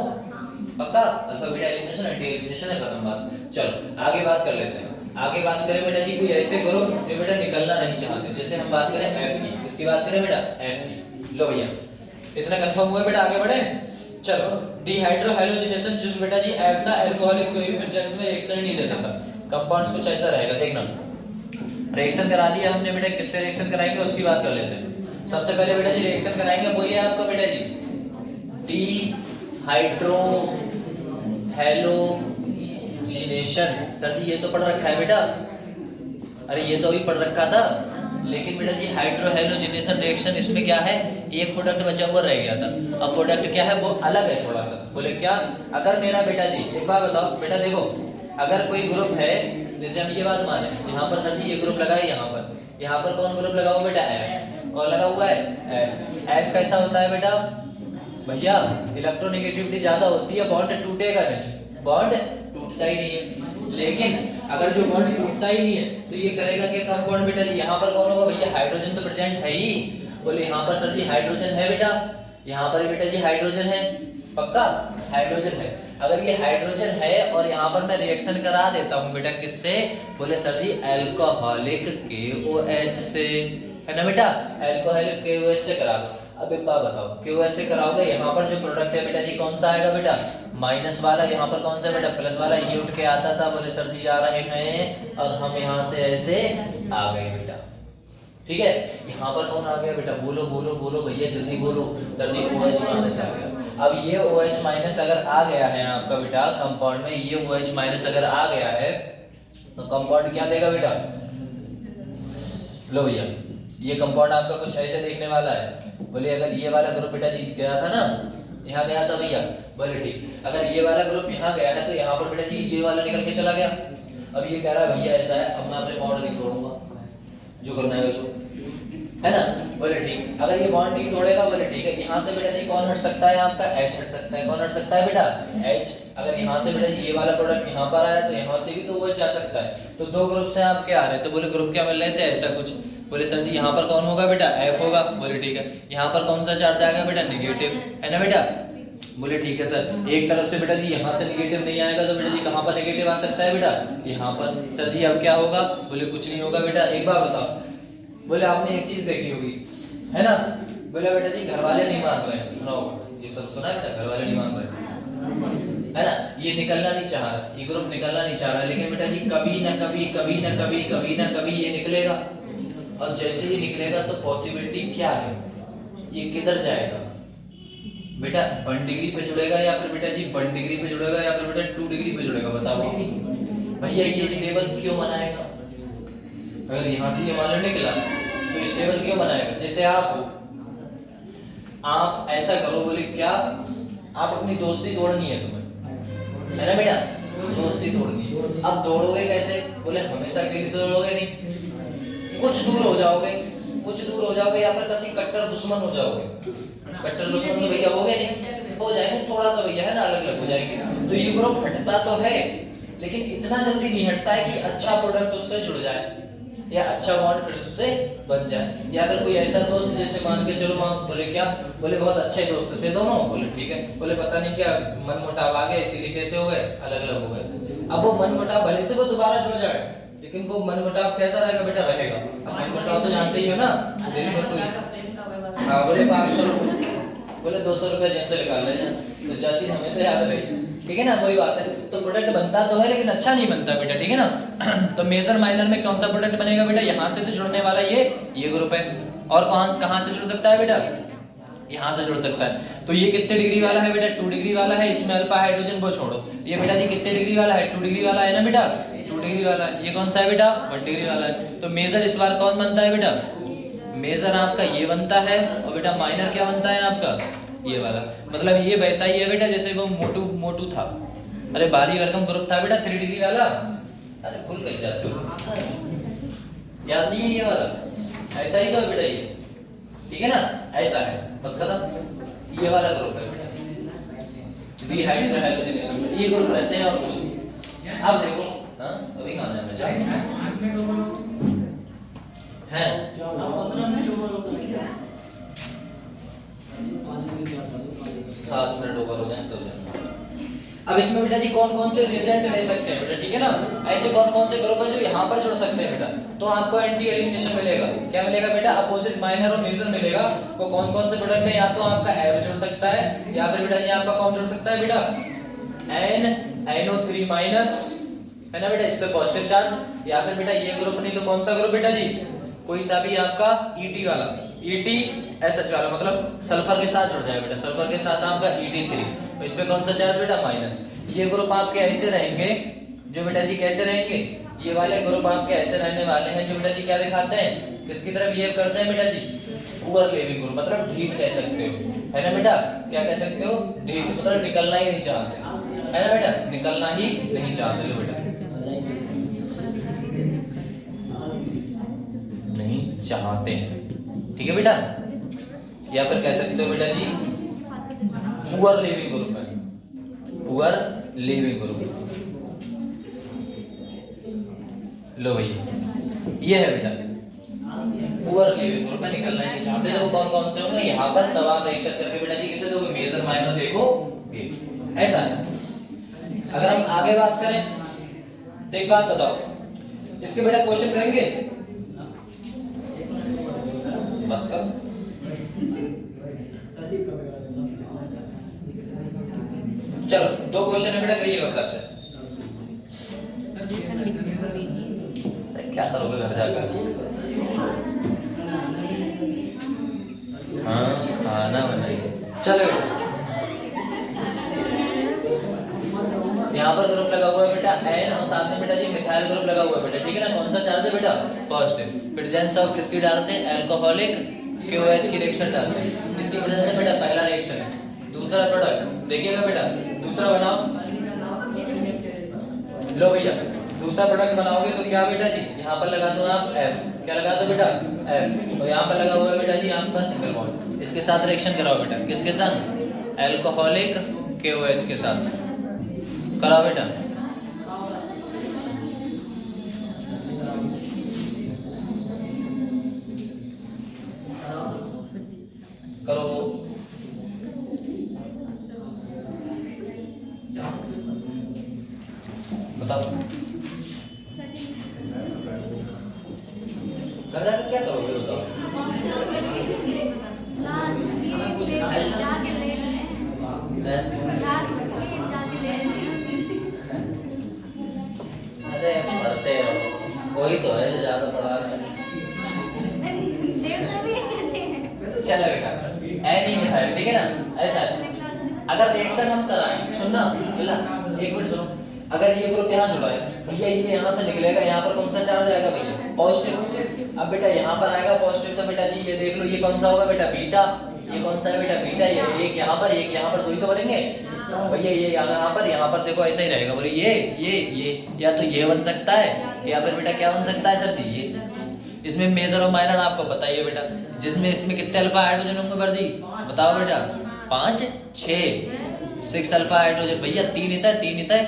पक्का। Alpha beta elimination anti elimination है, खत्म बात। चलो आगे बात कर लेते हैं। आगे बात करें बेटा जी कोई ऐसे करो जो बेटा निकलना नहीं चाहते, जैसे हम बात करें F की, किसकी बात करें बेटा F की। लो भैया इतना कंफर्म हुआ बेटा, आगे बढ़े। चलो डिहाइड्रो हैलोजिनेशन जिस बेटा जी F था अल्कोहलिक कोएफिशिएंट्स में रिएक्शन नहीं देता था, कंपाउंड्स कुछ ऐसा रहेगा, देखना। रिएक्शन करा दिया हमने बेटा, किससे रिएक्शन कराएंगे उसकी बात कर लेते हैं। सबसे पहले बेटा जी रिएक्शन कराएंगे वो ये आपका बेटा जी डिहाइड्रो हैलोजिनेशन। सर जी ये तो पढ़ रखा है बेटा, अरे ये तो अभी पढ़ रखा था, लेकिन बेटा जी हाइड्रो हैलोजिनेशन रिएक्शन इसमें क्या है, एक प्रोडक्ट बचा हुआ रह गया था। अब प्रोडक्ट क्या है वो अलग है थोड़ा सा। बोले क्या, अगर मेरा बेटा जी एक बार बताओ बेटा, देखो अगर कोई ग्रुप है, जैसे हम ये बात माने यहाँ पर सर जी ये ग्रुप लगा है, यहाँ पर कौन ग्रुप लगा हुआ बेटा F, कौन लगा हुआ है F कैसा होता है बेटा भैया, इलेक्ट्रोनेगेटिविटी ज्यादा होती है, बॉन्ड टूटेगा नहीं, बॉन्ड टूटता ही नहीं है। लेकिन अगर जो बॉन्ड टूटता ही नहीं है तो ये करेगा क्या कंपाउंड बेटा जी, यहाँ पर कौन होगा भैया, हाइड्रोजन तो प्रेजेंट है ही। बोले यहाँ पर सर जी हाइड्रोजन है बेटा, यहाँ पर बेटा जी हाइड्रोजन है, पक्का हाइड्रोजन है। अगर ये हाइड्रोजन है और यहाँ पर मैं रिएक्शन करा देता हूँ बेटा किससे, बोले सर जी अल्कोहलिक KOH से, है ना बेटा, अल्कोहलिक KOH से करा दो। अब एक बात बताओ, KOH से कराओगे, यहाँ पर जो प्रोडक्ट है बेटा जी कौन सा आएगा बेटा, माइनस वाला, यहाँ पर कौन सा बेटा प्लस वाला, ये उठ के आता था, बोले सर जी आ रहे हैं, और हम यहाँ से ऐसे आ गए बेटा। ठीक है। यहाँ पर कौन आ गया बेटा, बोलो बोलो बोलो भैया जल्दी बोलो। सर जी OH माइनस आ गया। अब ये OH माइनस अगर आ गया है आपका बेटा कंपाउंड में, ये OH माइनस अगर आ गया है तो कंपाउंड क्या देगा बेटा, लो भैया ये कंपाउंड आपका कुछ ऐसे देखने वाला है। बोले अगर ये वाला ग्रुप बेटा जी गया था ना, यहाँ गया था भैया, बोले ठीक, अगर ये वाला ग्रुप यहाँ गया है तो यहाँ पर बेटा जी ये वाला निकल के चला गया। अब ये कह रहा है भैया ऐसा है, अब मैं अपने बॉन्ड नहीं तोड़ूंगा, जो करना है तो, है ना। बोले ठीक, अगर ये बॉन्ड नहीं तोड़ेगा, बोले ठीक है, यहाँ से बेटा जी कौन हट सकता है आपका, H हट सकता है। कौन हट सकता है बेटा, H। अगर यहाँ से बेटा जी ये वाला प्रोडक्ट यहाँ पर आया तो यहाँ से भी तो वो जा सकता है। तो दो ग्रुप से आपके आ रहे हैं, तो बोले ग्रुप क्या मिल रहे थे, ऐसा कुछ। बोले सर जी यहाँ पर कौन होगा बेटा, F होगा। बोले ठीक है, यहाँ पर कौन सा चार्ज आएगा बेटा, नेगेटिव, है ना बेटा। बोले ठीक है सर, एक तरफ से बेटा जी यहाँ से नेगेटिव नहीं आएगा तो बेटा जी कहाँ पर नेगेटिव आ सकता है बेटा, यहाँ पर। सर जी अब क्या होगा, बोले कुछ नहीं होगा बेटा। एक बार बताओ, बोले आपने एक चीज देखी होगी, है ना। बोले बेटा जी घर वाले नहीं मान रहे हैं, सुना होगा ये सब, सुना है बेटा, घर वाले नहीं मान रहे, है ना। ये निकलना नहीं चाह रहा, ये ग्रुप निकलना नहीं चाह रहा, लेकिन बेटा जी कभी ना कभी कभी ना कभी कभी ना कभी ये निकलेगा। और जैसे ही निकलेगा तो पॉसिबिलिटी क्या है, ये किधर जाएगा बेटा, 1 डिग्री पे जुड़ेगा या फिर बेटा जी 1 डिग्री पे जुड़ेगा या फिर बेटा 2 डिग्री पे जुड़ेगा, बताओ भैया। ये स्टेबल क्यों बनाएगा, अगर यहाँ से ये मान निकला तो स्टेबल क्यों बनाएगा। जैसे आप ऐसा करो, बोले क्या, आप अपनी दोस्ती तोड़नी है तुम्हें, है ना बेटा, दोस्ती तोड़नी है। अब दौड़ोगे कैसे, बोले हमेशा के लिए तो दौड़ोगे नहीं, कुछ दूर हो जाओगे, कुछ दूर हो जाओगे, या फिर कभी कट्टर दुश्मन हो जाओगे। कट्टर दुश्मन तो भैया हो गए नहीं, हो जाएंगे थोड़ा सा भैया, है ना, अलग अलग हो जाएंगे। तो ये ग्रुप हटता तो है, लेकिन इतना जल्दी नहीं हटता है कि अच्छा प्रोडक्ट उससे जुड़ जाए या अच्छा बॉन्ड फिर उससे बन जाए। या अगर कोई ऐसा दोस्त जैसे मान के चलो, वहां बोले क्या, बोले बहुत अच्छे दोस्त थे दोनों, बोले ठीक है, बोले पता नहीं क्या मन मुटाव आ गए, इसीलिए कैसे हो गए, अलग अलग हो गए। अब वो मन मुटाव भले से वो दोबारा जुड़ जाए, लेकिन वो मन मुटाव कैसा रहेगा बेटा, रहेगा। अब मन मुटाव तो जानते ही हो ना, दिल्ली में कोई, हाँ बोले 500 रुपये, बोले 200 रुपये जेब से निकाल ले, तो क्या चीज हमेशा याद रही, ठीक है ना, कोई बात है। तो प्रोडक्ट बनता तो है लेकिन अच्छा नहीं बनता बेटा, ठीक है ना। तो मेजर माइनर में कौन सा प्रोडक्ट बनेगा बेटा, यहाँ से तो जुड़ने वाला ये ग्रुप है, और कहाँ से जुड़ सकता है बेटा, यहाँ से जुड़ सकता है। तो ये कितने डिग्री वाला है बेटा, 2 डिग्री वाला है, इसमें अल्फा हाइड्रोजन वो छोड़ो। ये बेटा जी कितने डिग्री वाला है, 2 डिग्री वाला है ना बेटा, 2 डिग्री वाला है। ये कौन सा है बेटा, 1 डिग्री वाला है। तो मेजर इस बार कौन बनता है बेटा, मेजर आपका ये बनता है, और बेटा माइनर क्या बनता है आपका, ये वाला। मतलब ये वैसा ही है बेटा जैसे वो मोटू था, अरे भारी भरकम ग्रुप था बेटा 3 डिग्री वाला, अरे भूल कैसे जाते हो, याद नहीं है ये वाला, ऐसा ही तो है बेटा ये, ठीक है ना, ऐसा है, बस खत्म। ये वाला ग्रुप है बेटा, डिहाइड्रोजनेशन, ये ग्रुप रहते हैं और कुछ नहीं। अब देखो, हाँ अभी कहाँ जाना चाहिए है, 7 मिनट ओवर हो गए तो अब इसमें बेटा जी कौन कौन से रिएजेंट ले सकते हैं बेटा, ठीक है ना। ऐसे कौन कौन से ग्रुप है जो यहाँ पर जुड़ सकते हैं बेटा, तो आपको एंटी एलिमिनेशन मिलेगा। क्या मिलेगा बेटा, अपोजिट माइनर और मेजर मिलेगा। वो कौन कौन से प्रोडक्ट है, या तो आपका F जुड़ सकता है, या फिर बेटा ये आपका कौन जुड़ सकता है बेटा, NO3 माइनस, है ना बेटा, इस पे पॉजिटिव चार्ज। या फिर बेटा ये ग्रुप नहीं तो कौन सा ग्रुप बेटा जी, कोई सा भी आपका ET वाला, ETSH वाला, मतलब सल्फर के साथ जुड़ जाएगा बेटा, सल्फर के साथ आपका ET3, तो इस पे कौन सा चार्ज बेटा, माइनस। ये ग्रुप आपके ऐसे रहेंगे जो बेटा जी कैसे रहेंगे, ये वाले ग्रुप आपके ऐसे रहने वाले हैं जो बेटा जी क्या दिखाते हैं, किसकी तरफ बिहेव करते हैं बेटा जी, पुअर लिविंग ग्रुप, मतलब ढीठ कह सकते हो, है ना बेटा, क्या कह सकते हो, ढीठ, मतलब निकलना ही नहीं चाहते, है ना बेटा, निकलना ही नहीं चाहते लो बेटा, नहीं चाहते हैं, ठीक है बेटा। या फिर कह सकते हो बेटा जी पुअर लिविंग ग्रुप है, पुअर लिविंग ग्रुप, लो भैया ये है बेटा पुअर लिविंग ग्रुप में निकलना नहीं चाहते। तो कौन कौन से होंगे यहाँ पर, तब आप एक साथ करके बेटा जी किसे दोगे, मेजर माइनर देखोगे, ऐसा है। अगर हम आगे बात करें तो एक बात बताओ, इसके बेटा क्वेश्चन करेंगे मत कर, चलो 2 क्वेश्चन है बेटा, करिएगा तब से। क्या करोगे घर जाकर, हाँ खाना बनाइए। चलो बेटा यहाँ पर ग्रुप लगा हुआ है बेटा एन और साथ में बेटा जी मिथाइल ग्रुप लगा हुआ है बेटा, ठीक है ना। कौन सा चार्ज है बेटा? पॉजिटिव। प्रेजेंस ऑफ किसकी डालते हैं? अल्कोहलिक KOH की रिएक्शन डालते हैं। किसकी प्रेजेंस है बेटा? पहला रिएक्शन है। दूसरा प्रोडक्ट देखिएगा बेटा, दूसरा बनाओ। लो भैया दूसरा प्रोडक्ट बनाओगे तो क्या बेटा जी, यहाँ पर लगा दो आप F। क्या लगा दो बेटा? F। और यहाँ पर लगा हुआ है बेटा जी आपका सिंगल बॉन्ड। इसके साथ रिएक्शन कराओ बेटा। किसके साथ? अल्कोहलिक KOH के साथ कराओ बेटा। करो। बताओ घर जाकर क्या करोगे बताओ? लास्ट ये जाके ले अरे पढ़ते रहो, वही तो है जो ज्यादा पढ़ा रहे हैं। चलो बेटा ऐ नहीं मिथाइल, ठीक है ना। ऐसा है अगर रिएक्शन हम कराएं, सुनना बोला एक मिनट सुनो। अगर ये ग्रुप यहाँ जुड़ा है भैया, ये यहाँ से निकलेगा, यहाँ पर कौन सा चार्ज आएगा भैया? पॉजिटिव। अब बेटा यहाँ पर आएगा पॉजिटिव, तो बेटा जी ये देख लो ये कौन सा होगा बेटा? बीटा। ये कौन सा है बेटा? बीटा। ये एक यहाँ पर एक यहाँ पर, दो ही तो बनेंगे भैया। ये यहाँ पर देखो ऐसा ही रहेगा। बोले ये या तो ये बन सकता है या फिर बेटा क्या बन सकता है सर जी? ये। इसमें मेजर और माइनर आपको बताइए बेटा। जिसमें इसमें कितने अल्फा हाइड्रोजन होंगे सर जी? बताओ बेटा। 5 6 6 अल्फा हाइड्रोजन भैया, 3 इतना है।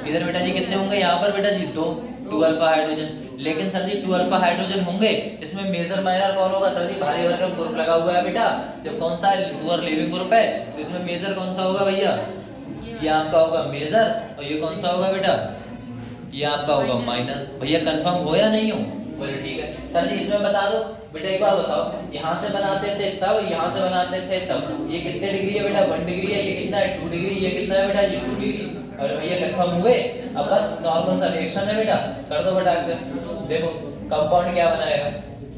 इधर बेटा जी कितने होंगे? यहाँ पर बेटा जी 2 अल्फा हाइड्रोजन। लेकिन सर जी 2 अल्फा हाइड्रोजन होंगे, इसमें मेजर माइनर कौन होगा सर जी? भारी वर्ग ग्रुप लगा हुआ है बेटा। जब कौन सा है? लोअर लिविंग ग्रुप है, तो इसमें मेजर कौन सा होगा भैया? ये आपका होगा मेजर। और ये कौन सा होगा बेटा? ये आपका होगा माइनर। भैया कंफर्म हो या नहीं हो? बोले ठीक है सर जी। इसमें बता दो बेटा, एक बार बताओ, यहाँ से बनाते थे तब, यहाँ से बनाते थे तब, ये कितने डिग्री है बेटा? 1 डिग्री है। ये कितना है? 2 डिग्री। ये कितना है बेटा? ये 2 डिग्री। और भैया कंफर्म हुए? अब बस नॉर्मल सा रिएक्शन है बेटा, कर दो फटाक से। देखो कंपाउंड क्या बनाएगा?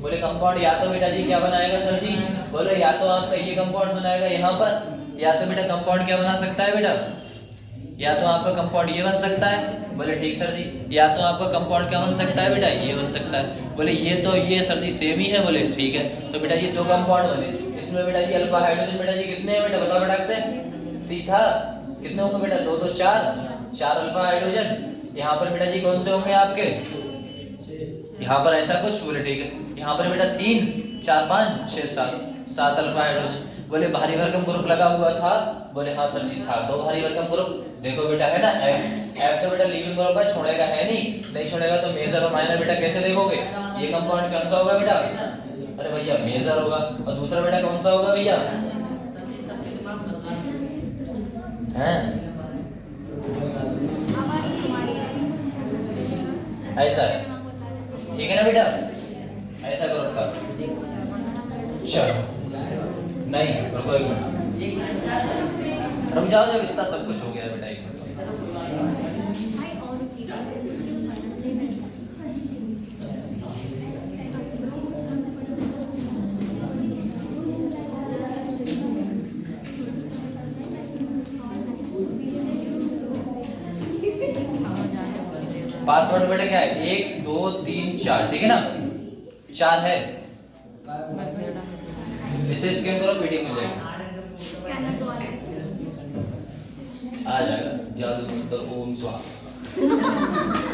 बोले कंपाउंड या तो बेटा जी क्या बनाएगा सर जी? बोले या तो आपका ये कंपाउंड बनाएगा यहाँ पर, या तो बेटा कंपाउंड क्या बना सकता है बेटा? या तो आपका कंपाउंड ये बन सकता है। बोले ठीक सर जी। या तो आपका कंपाउंड क्या बन सकता है बेटा? ये बन सकता है। बोले ये तो ये सर जी सेम ही है। बोले ठीक है। तो बेटा जी 2 कंपाउंड बने। इसमें बेटा जी अल्फा हाइड्रोजन बेटा जी कितने हैं बेटा? बताओ फटाक से। सीधा कितने होंगे बेटा? 2 2 4 अल्फा हाइड्रोजन। यहाँ पर बेटा जी कौन से होंगे आपके? यहाँ पर ऐसा कुछ। बोले ठीक है। यहाँ पर बेटा 3 4 5 6 7 अल्फा हाइड्रोजन। बोले भारी भरकम ग्रुप लगा हुआ था? बोले हाँ सर जी था। 2 भारी भरकम ग्रुप देखो बेटा है ना। F तो बेटा लिविंग ग्रुप है, छोड़ेगा है नहीं छोड़ेगा। तो मेजर और माइनर बेटा कैसे देखोगे? ये कंपाउंड कौन सा होगा बेटा? अरे भैया मेजर होगा। और दूसरा बेटा कौन सा होगा भैया? हैं ऐसा है, ठीक है ना बेटा? ऐसा ग्रुप का। चलो नहीं रुको एक मिनट, रुक जाओ। जब इतना सब कुछ हो गया है बेटा, एक मिनट। पासवर्ड बेटा क्या है? 1 2 3 4, ठीक है ना? 4 है। इसे स्कैन करो, पीडीएफ मिल जाएगी। आ जाएगा। जादू मंत्र ओम स्वाहा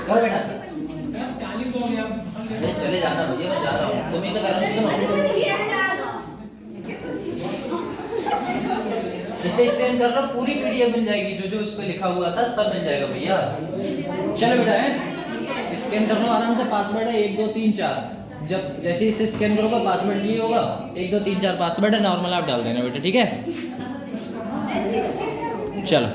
कर बेटा। 40 हो गया। अरे चले जाना भैया, मैं जा रहा हूँ। तुम इसे कर रहे हो। इसे स्कैन कर लो, पूरी पीडीएफ मिल जाएगी। जो जो इस पे लिखा हुआ था सब मिल जाएगा भैया। चलो बेटा है स्कैन कर लो आराम से। पासवर्ड है 1 2 3 4। जब जैसे इसे स्कैन करोगे पासवर्ड जी होगा 1 2 3 4 पासवर्ड है। नॉर्मल आप डाल देना बेटा, ठीक है? चलो